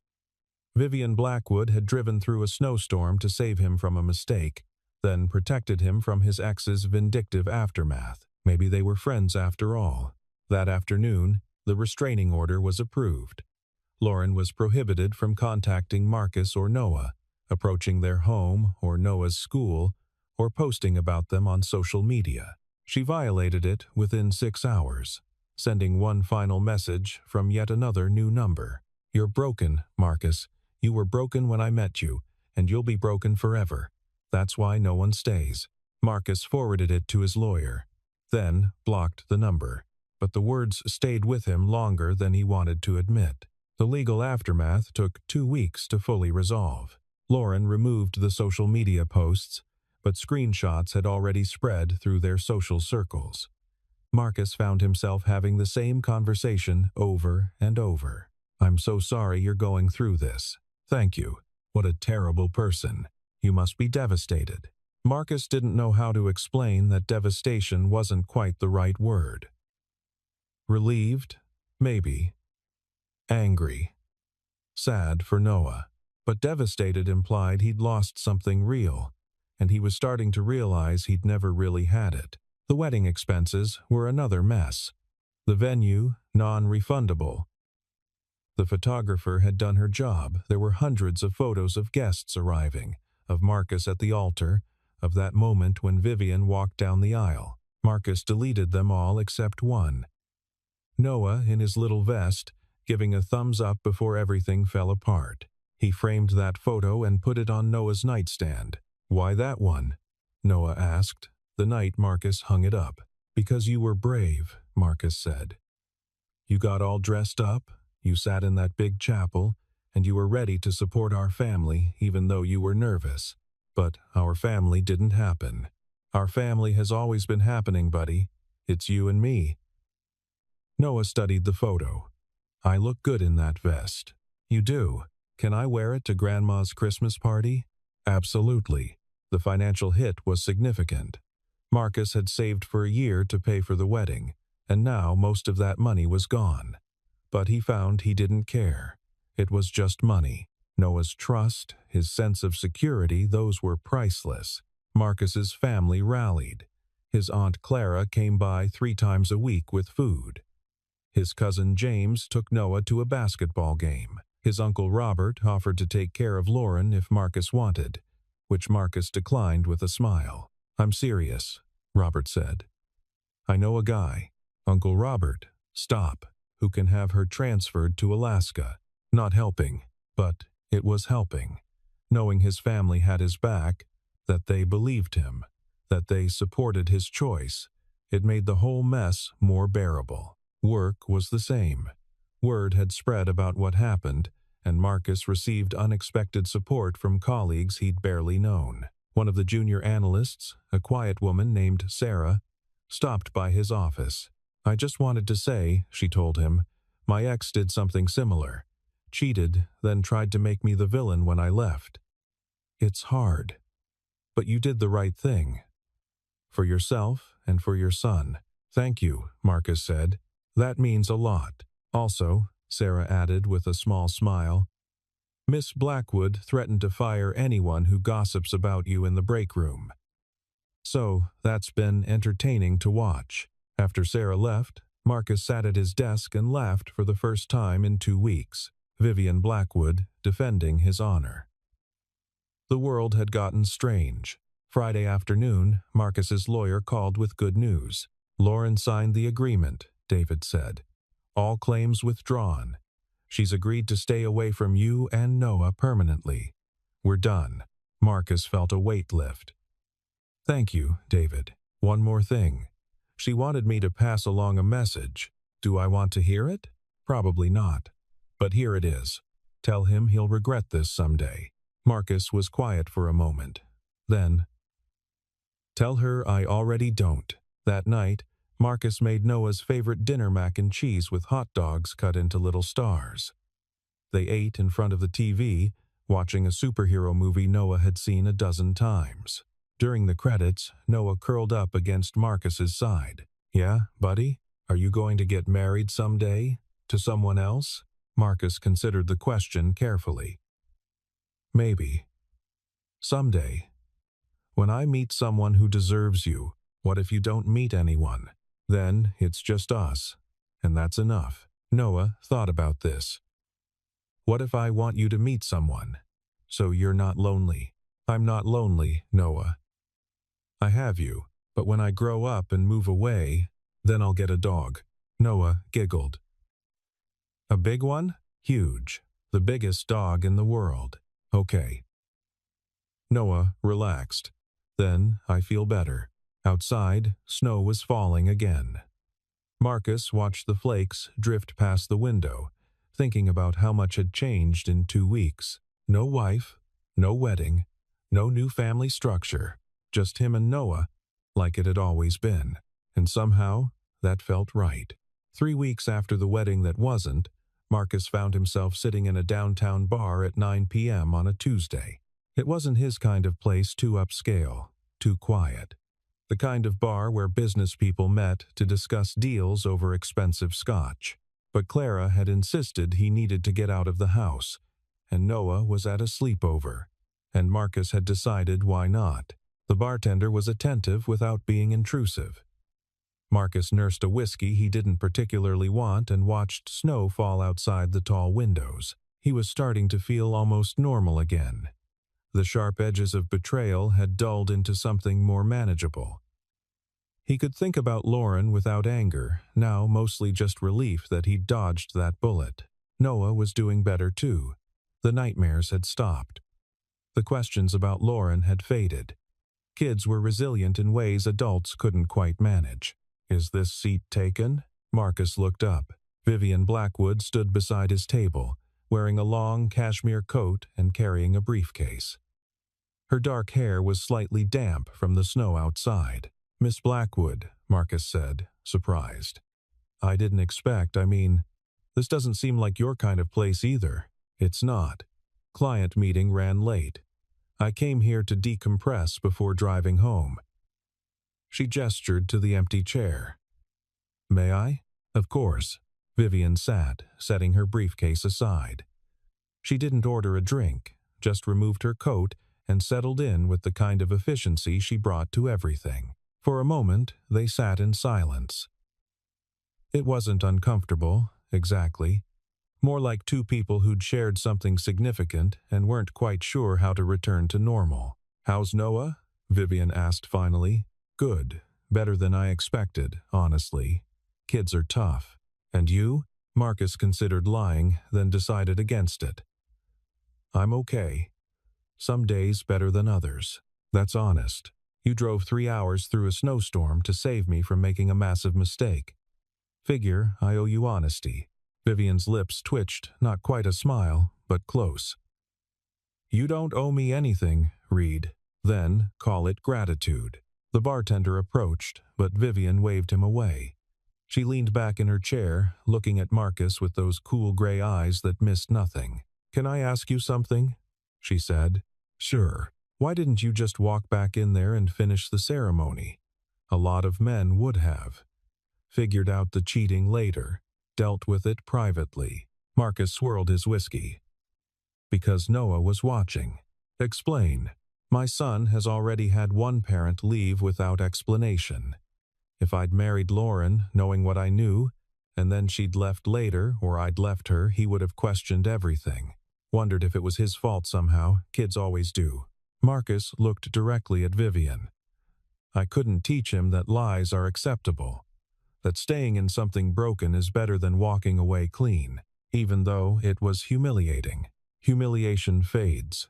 Vivian Blackwood had driven through a snowstorm to save him from a mistake, then protected him from his ex's vindictive aftermath. Maybe they were friends after all. That afternoon, the restraining order was approved. Lauren was prohibited from contacting Marcus or Noah, approaching their home or Noah's school, or posting about them on social media. She violated it within 6 hours, sending one final message from yet another new number. "You're broken, Marcus. You were broken when I met you, and you'll be broken forever. That's why no one stays." Marcus forwarded it to his lawyer, then blocked the number. But the words stayed with him longer than he wanted to admit. The legal aftermath took 2 weeks to fully resolve. Lauren removed the social media posts, but screenshots had already spread through their social circles. Marcus found himself having the same conversation over and over. "I'm so sorry you're going through this. Thank you. What a terrible person. You must be devastated." Marcus didn't know how to explain that devastation wasn't quite the right word. Relieved? Maybe. Angry. Sad for Noah. But devastated implied he'd lost something real, and he was starting to realize he'd never really had it. The wedding expenses were another mess. The venue, non-refundable. The photographer had done her job. There were hundreds of photos of guests arriving, of Marcus at the altar, of that moment when Vivian walked down the aisle. Marcus deleted them all except one. Noah in his little vest, giving a thumbs up before everything fell apart. He framed that photo and put it on Noah's nightstand. "Why that one?" Noah asked, the night Marcus hung it up. "Because you were brave," Marcus said. "You got all dressed up, you sat in that big chapel, and you were ready to support our family even though you were nervous. But our family didn't happen. Our family has always been happening, buddy. It's you and me." Noah studied the photo. "I look good in that vest." "You do. Can I wear it to Grandma's Christmas party?" Absolutely. The financial hit was significant. Marcus had saved for a year to pay for the wedding, and now most of that money was gone. But he found he didn't care. It was just money. Noah's trust, his sense of security, those were priceless. Marcus's family rallied. His Aunt Clara came by 3 times a week with food. His cousin James took Noah to a basketball game. His Uncle Robert offered to take care of Lauren if Marcus wanted, which Marcus declined with a smile. "I'm serious," Robert said. "I know a guy, Uncle Robert, stop, who can have her transferred to Alaska." Not helping, but it was helping. Knowing his family had his back, that they believed him, that they supported his choice, it made the whole mess more bearable. Work was the same. Word had spread about what happened, and Marcus received unexpected support from colleagues he'd barely known. One of the junior analysts, a quiet woman named Sarah, stopped by his office. "I just wanted to say," she told him, "my ex did something similar. Cheated, then tried to make me the villain when I left. It's hard. But you did the right thing. For yourself and for your son." "Thank you," Marcus said. "That means a lot." "Also," Sarah added with a small smile, "Miss Blackwood threatened to fire anyone who gossips about you in the break room. So that's been entertaining to watch." After Sarah left, Marcus sat at his desk and laughed for the first time in 2 weeks. Vivian Blackwood defending his honor. The world had gotten strange. Friday afternoon, Marcus's lawyer called with good news. "Lauren signed the agreement," David said. "All claims withdrawn. She's agreed to stay away from you and Noah permanently. We're done." Marcus felt a weight lift. "Thank you, David. One more thing. She wanted me to pass along a message. Do I want to hear it? Probably not. But here it is. Tell him he'll regret this someday. Marcus was quiet for a moment. Then, tell her I already don't. That night, Marcus made Noah's favorite dinner mac and cheese with hot dogs cut into little stars. They ate in front of the TV, watching a superhero movie Noah had seen a dozen times. During the credits, Noah curled up against Marcus's side. Yeah, buddy? Are you going to get married someday? To someone else? Marcus considered the question carefully. Maybe. Someday. When I meet someone who deserves you, what if you don't meet anyone? Then it's just us. And that's enough. Noah thought about this. What if I want you to meet someone? So you're not lonely. I'm not lonely, Noah. I have you, but when I grow up and move away, then I'll get a dog. Noah giggled. A big one? Huge. The biggest dog in the world. Okay. Noah relaxed. Then I feel better. Outside, snow was falling again. Marcus watched the flakes drift past the window, thinking about how much had changed in 2 weeks. No wife, no wedding, no new family structure, just him and Noah, like it had always been. And somehow, that felt right. 3 weeks after the wedding that wasn't, Marcus found himself sitting in a downtown bar at 9 p.m. on a Tuesday. It wasn't his kind of place, too upscale, too quiet. The kind of bar where business people met to discuss deals over expensive scotch. But Clara had insisted he needed to get out of the house, and Noah was at a sleepover, and Marcus had decided why not. The bartender was attentive without being intrusive. Marcus nursed a whiskey he didn't particularly want and watched snow fall outside the tall windows. He was starting to feel almost normal again. The sharp edges of betrayal had dulled into something more manageable. He could think about Lauren without anger, now mostly just relief that he'd dodged that bullet. Noah was doing better too. The nightmares had stopped. The questions about Lauren had faded. Kids were resilient in ways adults couldn't quite manage. Is this seat taken? Marcus looked up. Vivian Blackwood stood beside his table, wearing a long cashmere coat and carrying a briefcase. Her dark hair was slightly damp from the snow outside. Miss Blackwood, Marcus said, surprised. I didn't expect, this doesn't seem like your kind of place either. It's not. Client meeting ran late. I came here to decompress before driving home. She gestured to the empty chair. May I? Of course. Vivian sat, setting her briefcase aside. She didn't order a drink, just removed her coat and settled in with the kind of efficiency she brought to everything. For a moment, they sat in silence. It wasn't uncomfortable, exactly. More like two people who'd shared something significant and weren't quite sure how to return to normal. How's Noah? Vivian asked finally. Good. Better than I expected, honestly. Kids are tough. And you? Marcus considered lying, then decided against it. I'm okay. Some days better than others. That's honest. You drove 3 hours through a snowstorm to save me from making a massive mistake. Figure I owe you honesty. Vivian's lips twitched, not quite a smile, but close. You don't owe me anything, Reed. Then call it gratitude. The bartender approached, but Vivian waved him away. She leaned back in her chair, looking at Marcus with those cool gray eyes that missed nothing. Can I ask you something? She said. Sure. Why didn't you just walk back in there and finish the ceremony? A lot of men would have. Figured out the cheating later. Dealt with it privately. Marcus swirled his whiskey. Because Noah was watching. Explain. My son has already had one parent leave without explanation. If I'd married Lauren, knowing what I knew, and then she'd left later or I'd left her, he would have questioned everything. Wondered if it was his fault somehow. Kids always do. Marcus looked directly at Vivian. I couldn't teach him that lies are acceptable. That staying in something broken is better than walking away clean, even though it was humiliating. Humiliation fades.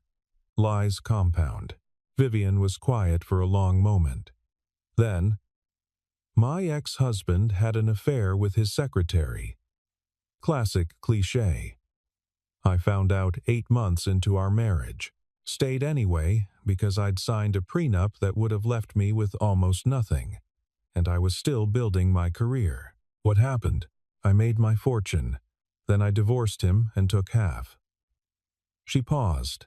Lies compound. Vivian was quiet for a long moment. Then, My ex-husband had an affair with his secretary. Classic cliché. I found out 8 months into our marriage. Stayed anyway because I'd signed a prenup that would have left me with almost nothing, and I was still building my career. What happened? I made my fortune. Then I divorced him and took half. She paused.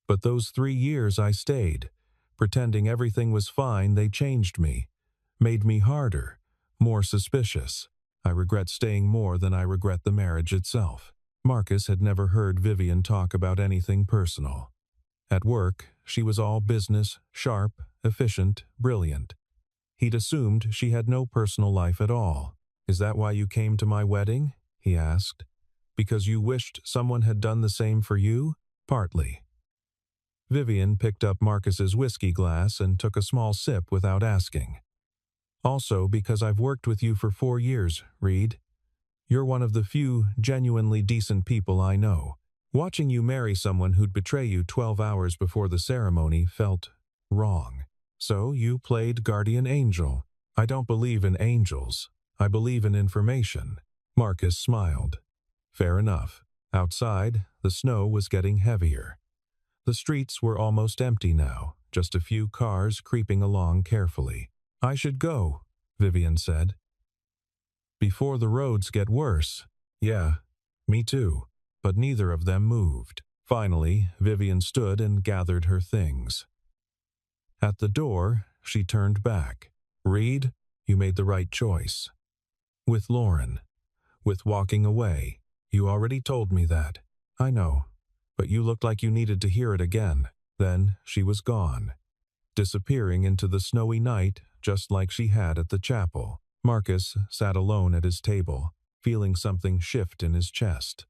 But those 3 years I stayed. Pretending everything was fine, they changed me. Made me harder, more suspicious. I regret staying more than I regret the marriage itself. Marcus had never heard Vivian talk about anything personal. At work, she was all business, sharp, efficient, brilliant. He'd assumed she had no personal life at all. "Is that why you came to my wedding?" he asked. "Because you wished someone had done the same for you?" "Partly." Vivian picked up Marcus's whiskey glass and took a small sip without asking. "Also because I've worked with you for 4 years, Reed. You're one of the few genuinely decent people I know. Watching you marry someone who'd betray you 12 hours before the ceremony felt wrong. So you played guardian angel. I don't believe in angels. I believe in information." Marcus smiled. Fair enough. Outside, the snow was getting heavier. The streets were almost empty now, just a few cars creeping along carefully. "I should go," Vivian said. "Before the roads get worse." "Yeah, me too." But neither of them moved. Finally, Vivian stood and gathered her things. At the door, she turned back. "Reed, you made the right choice. With Lauren. With walking away. You already told me that." "I know. But you looked like you needed to hear it again." Then she was gone, disappearing into the snowy night just like she had at the chapel. Marcus sat alone at his table, feeling something shift in his chest.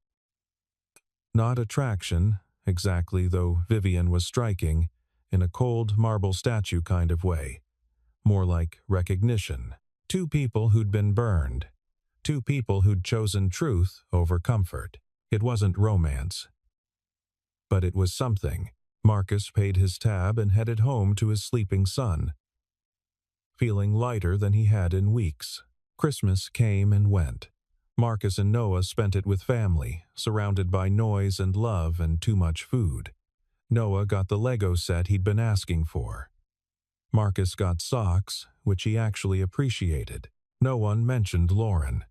Not attraction, exactly, though Vivian was striking, in a cold marble statue kind of way. More like recognition. 2 people who'd been burned. 2 people who'd chosen truth over comfort. It wasn't romance. But it was something. Marcus paid his tab and headed home to his sleeping son, feeling lighter than he had in weeks. Christmas came and went. Marcus and Noah spent it with family, surrounded by noise and love and too much food. Noah got the Lego set he'd been asking for. Marcus got socks, which he actually appreciated. No one mentioned Lauren.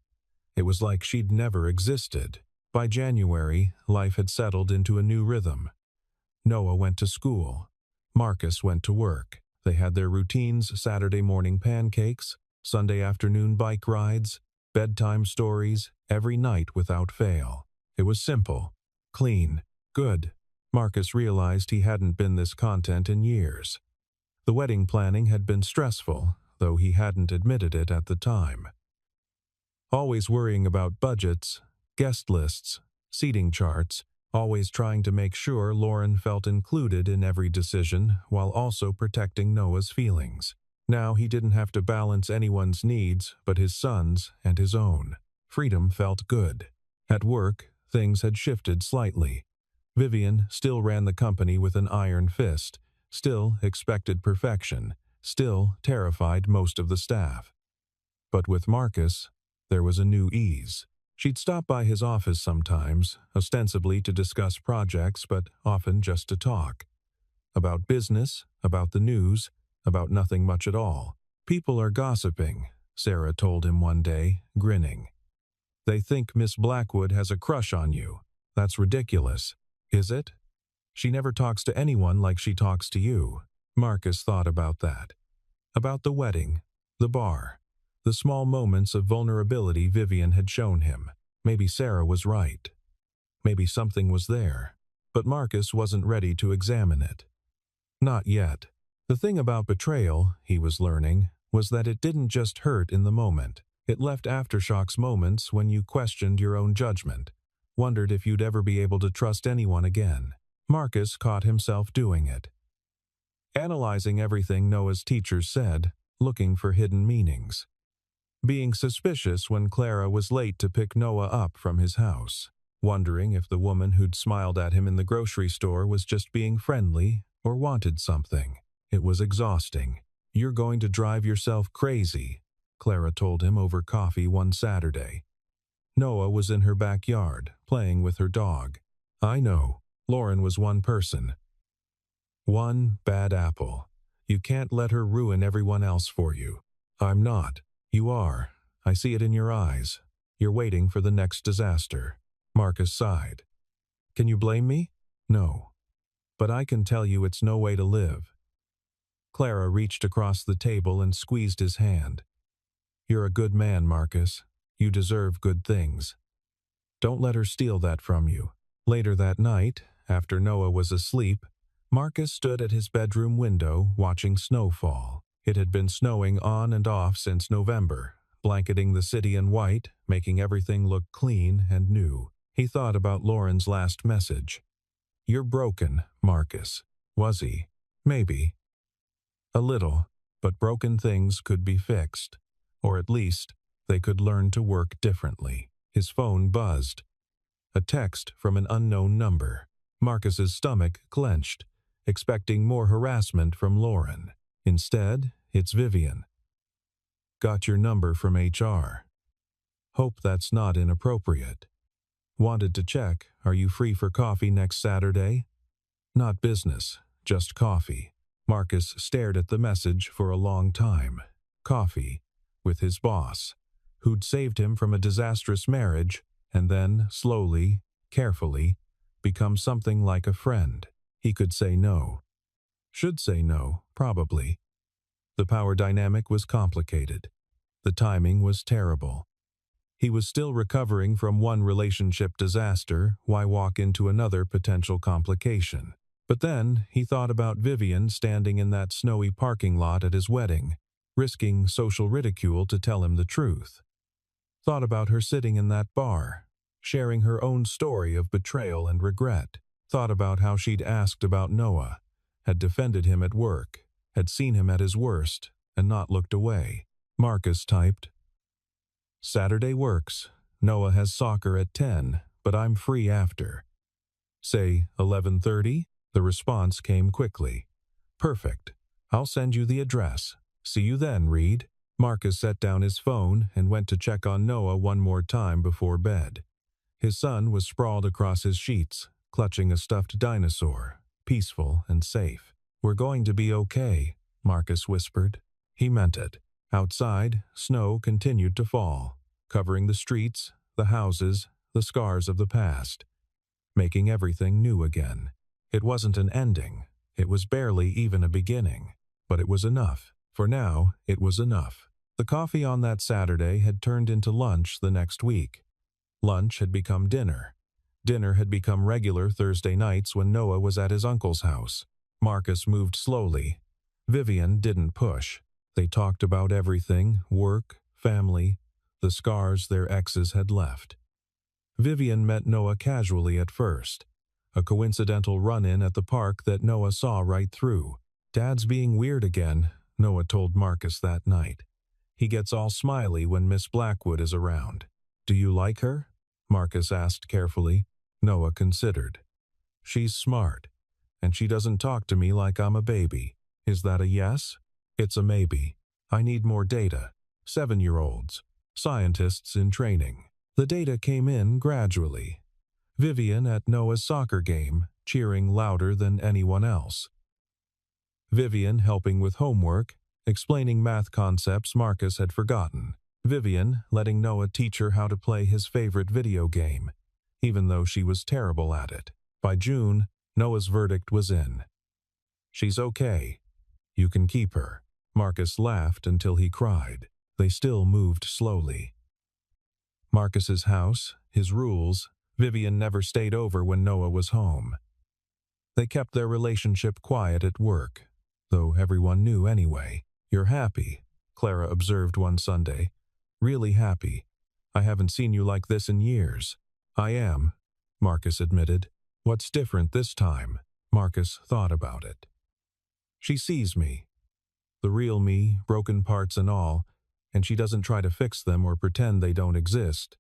It was like she'd never existed. By January, life had settled into a new rhythm. Noah went to school. Marcus went to work. They had their routines: Saturday morning pancakes, Sunday afternoon bike rides, bedtime stories, every night without fail. It was simple, clean, good. Marcus realized he hadn't been this content in years. The wedding planning had been stressful, though he hadn't admitted it at the time. Always worrying about budgets, guest lists, seating charts, always trying to make sure Lauren felt included in every decision while also protecting Noah's feelings. Now he didn't have to balance anyone's needs but his son's and his own. Freedom felt good. At work, things had shifted slightly. Vivian still ran the company with an iron fist, still expected perfection, still terrified most of the staff. But with Marcus, there was a new ease. She'd stop by his office sometimes, ostensibly to discuss projects, but often just to talk. About business, about the news, about nothing much at all. "People are gossiping," Sarah told him one day, grinning. "They think Miss Blackwood has a crush on you. That's ridiculous." "Is it? She never talks to anyone like she talks to you." Marcus thought about that. About the wedding, the bar, the small moments of vulnerability Vivian had shown him. Maybe Sarah was right. Maybe something was there. But Marcus wasn't ready to examine it. Not yet. The thing about betrayal, he was learning, was that it didn't just hurt in the moment. It left aftershocks, moments when you questioned your own judgment, wondered if you'd ever be able to trust anyone again. Marcus caught himself doing it. Analyzing everything Noah's teachers said, looking for hidden meanings. Being suspicious when Clara was late to pick Noah up from his house. Wondering if the woman who'd smiled at him in the grocery store was just being friendly or wanted something. It was exhausting. "You're going to drive yourself crazy," Clara told him over coffee one Saturday. Noah was in her backyard, playing with her dog. I know. Lauren was one person. One bad apple. You can't let her ruin everyone else for you. I'm not. You are. I see it in your eyes. You're waiting for the next disaster. Marcus sighed. Can you blame me? No. But I can tell you it's no way to live. Clara reached across the table and squeezed his hand. You're a good man, Marcus. You deserve good things. Don't let her steal that from you. Later that night, after Noah was asleep, Marcus stood at his bedroom window watching snow fall. It had been snowing on and off since November, blanketing the city in white, making everything look clean and new. He thought about Lauren's last message. You're broken, Marcus. Was he? Maybe. A little, but broken things could be fixed. Or at least, they could learn to work differently. His phone buzzed. A text from an unknown number. Marcus's stomach clenched, expecting more harassment from Lauren. Instead, it's Vivian. Got your number from HR. Hope that's not inappropriate. Wanted to check, are you free for coffee next Saturday? Not business, just coffee. Marcus stared at the message for a long time. Coffee, with his boss, who'd saved him from a disastrous marriage and then, slowly, carefully, become something like a friend. He could say no. Should say no, probably. The power dynamic was complicated. The timing was terrible. He was still recovering from one relationship disaster. Why walk into another potential complication? But then he thought about Vivian standing in that snowy parking lot at his wedding, risking social ridicule to tell him the truth. Thought about her sitting in that bar, sharing her own story of betrayal and regret. Thought about how she'd asked about Noah, had defended him at work, had seen him at his worst, and not looked away. Marcus typed, Saturday works. Noah has soccer at 10, but I'm free after. Say 11:30? The response came quickly. Perfect. I'll send you the address. See you then, Reed. Marcus set down his phone and went to check on Noah one more time before bed. His son was sprawled across his sheets, clutching a stuffed dinosaur, peaceful and safe. We're going to be okay, Marcus whispered. He meant it. Outside, snow continued to fall, covering the streets, the houses, the scars of the past, making everything new again. It wasn't an ending. It was barely even a beginning. But it was enough. For now, it was enough. The coffee on that Saturday had turned into lunch the next week. Lunch had become dinner. Dinner had become regular Thursday nights when Noah was at his uncle's house. Marcus moved slowly. Vivian didn't push. They talked about everything, work, family, the scars their exes had left. Vivian met Noah casually at first. A coincidental run-in at the park that Noah saw right through. Dad's being weird again, Noah told Marcus that night. He gets all smiley when Miss Blackwood is around. Do you like her? Marcus asked carefully. Noah considered. She's smart, and she doesn't talk to me like I'm a baby. Is that a yes? It's a maybe. I need more data. 7-year-olds. Scientists in training. The data came in gradually. Vivian at Noah's soccer game, cheering louder than anyone else. Vivian helping with homework, explaining math concepts Marcus had forgotten. Vivian letting Noah teach her how to play his favorite video game, even though she was terrible at it. By June, Noah's verdict was in. She's okay. You can keep her. Marcus laughed until he cried. They still moved slowly. Marcus's house, his rules. Vivian never stayed over when Noah was home. They kept their relationship quiet at work, though everyone knew anyway. You're happy, Clara observed one Sunday. Really happy. I haven't seen you like this in years. I am, Marcus admitted. What's different this time? Marcus thought about it. She sees me. The real me, broken parts and all, and she doesn't try to fix them or pretend they don't exist.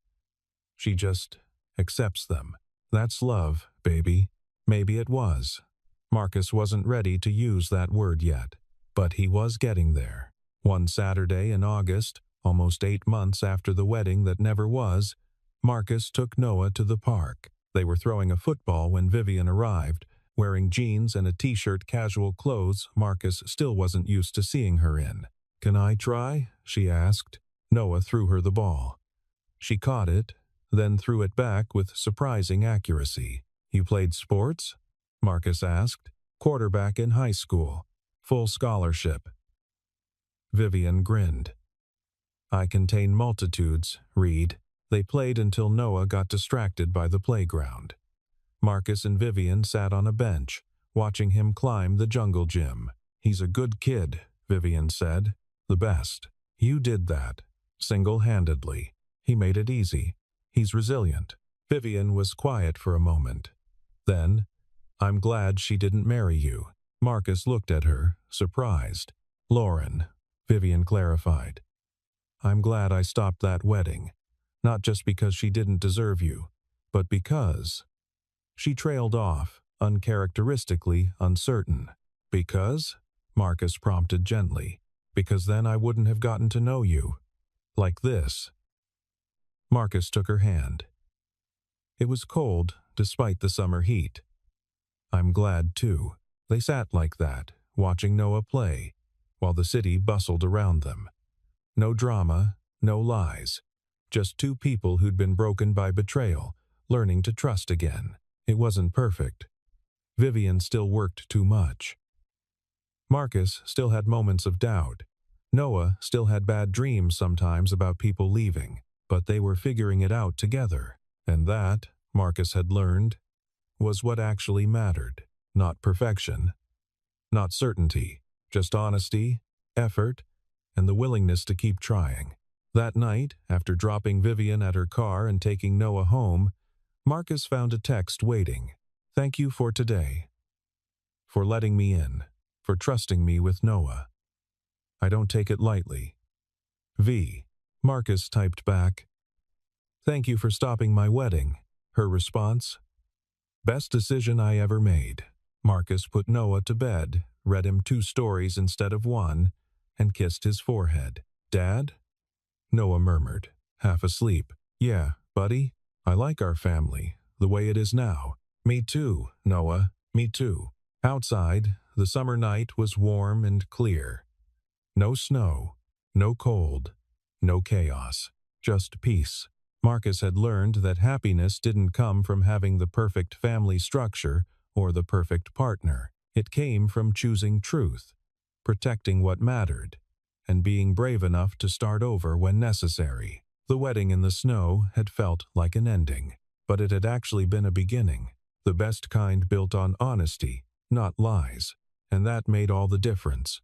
She just accepts them. That's love, baby. Maybe it was. Marcus wasn't ready to use that word yet, but he was getting there. One Saturday in August, Almost 8 months after the wedding that never was, Marcus took Noah to the park. They were throwing a football when Vivian arrived, wearing jeans and a t-shirt, casual clothes Marcus still wasn't used to seeing her in. "Can I try?" she asked. Noah threw her the ball. She caught it, then threw it back with surprising accuracy. "You played sports?" Marcus asked. "Quarterback in high school. Full scholarship." Vivian grinned. "I contain multitudes, Reed." They played until Noah got distracted by the playground. Marcus and Vivian sat on a bench, watching him climb the jungle gym. "He's a good kid," Vivian said. "The best. You did that. Single-handedly. He made it easy. He's resilient." Vivian was quiet for a moment. Then, "I'm glad she didn't marry you." Marcus looked at her, surprised. "Lauren," Vivian clarified. "I'm glad I stopped that wedding. Not just because she didn't deserve you, but because—" She trailed off, uncharacteristically uncertain. "Because?" Marcus prompted gently. "Because then I wouldn't have gotten to know you. Like this." Marcus took her hand. It was cold, despite the summer heat. "I'm glad, too." They sat like that, watching Noah play, while the city bustled around them. No drama, no lies. Just two people who'd been broken by betrayal, learning to trust again. It wasn't perfect. Vivian still worked too much. Marcus still had moments of doubt. Noah still had bad dreams sometimes about people leaving, but they were figuring it out together. And that, Marcus had learned, was what actually mattered. Not perfection, not certainty, just honesty, effort, and the willingness to keep trying. That night, after dropping Vivian at her car and taking Noah home, Marcus found a text waiting. "Thank you for today. For letting me in. For trusting me with Noah. I don't take it lightly. V." Marcus typed back, "Thank you for stopping my wedding." Her response, "Best decision I ever made." Marcus put Noah to bed, read him 2 stories instead of 1, and kissed his forehead. "Dad?" Noah murmured, half asleep. "Yeah, buddy, I like our family, the way it is now." "Me too, Noah, me too." Outside, the summer night was warm and clear. No snow, no cold, no chaos, just peace. Marcus had learned that happiness didn't come from having the perfect family structure or the perfect partner. It came from choosing truth, protecting what mattered, and being brave enough to start over when necessary. The wedding in the snow had felt like an ending, but it had actually been a beginning. The best kind built on honesty, not lies, and that made all the difference.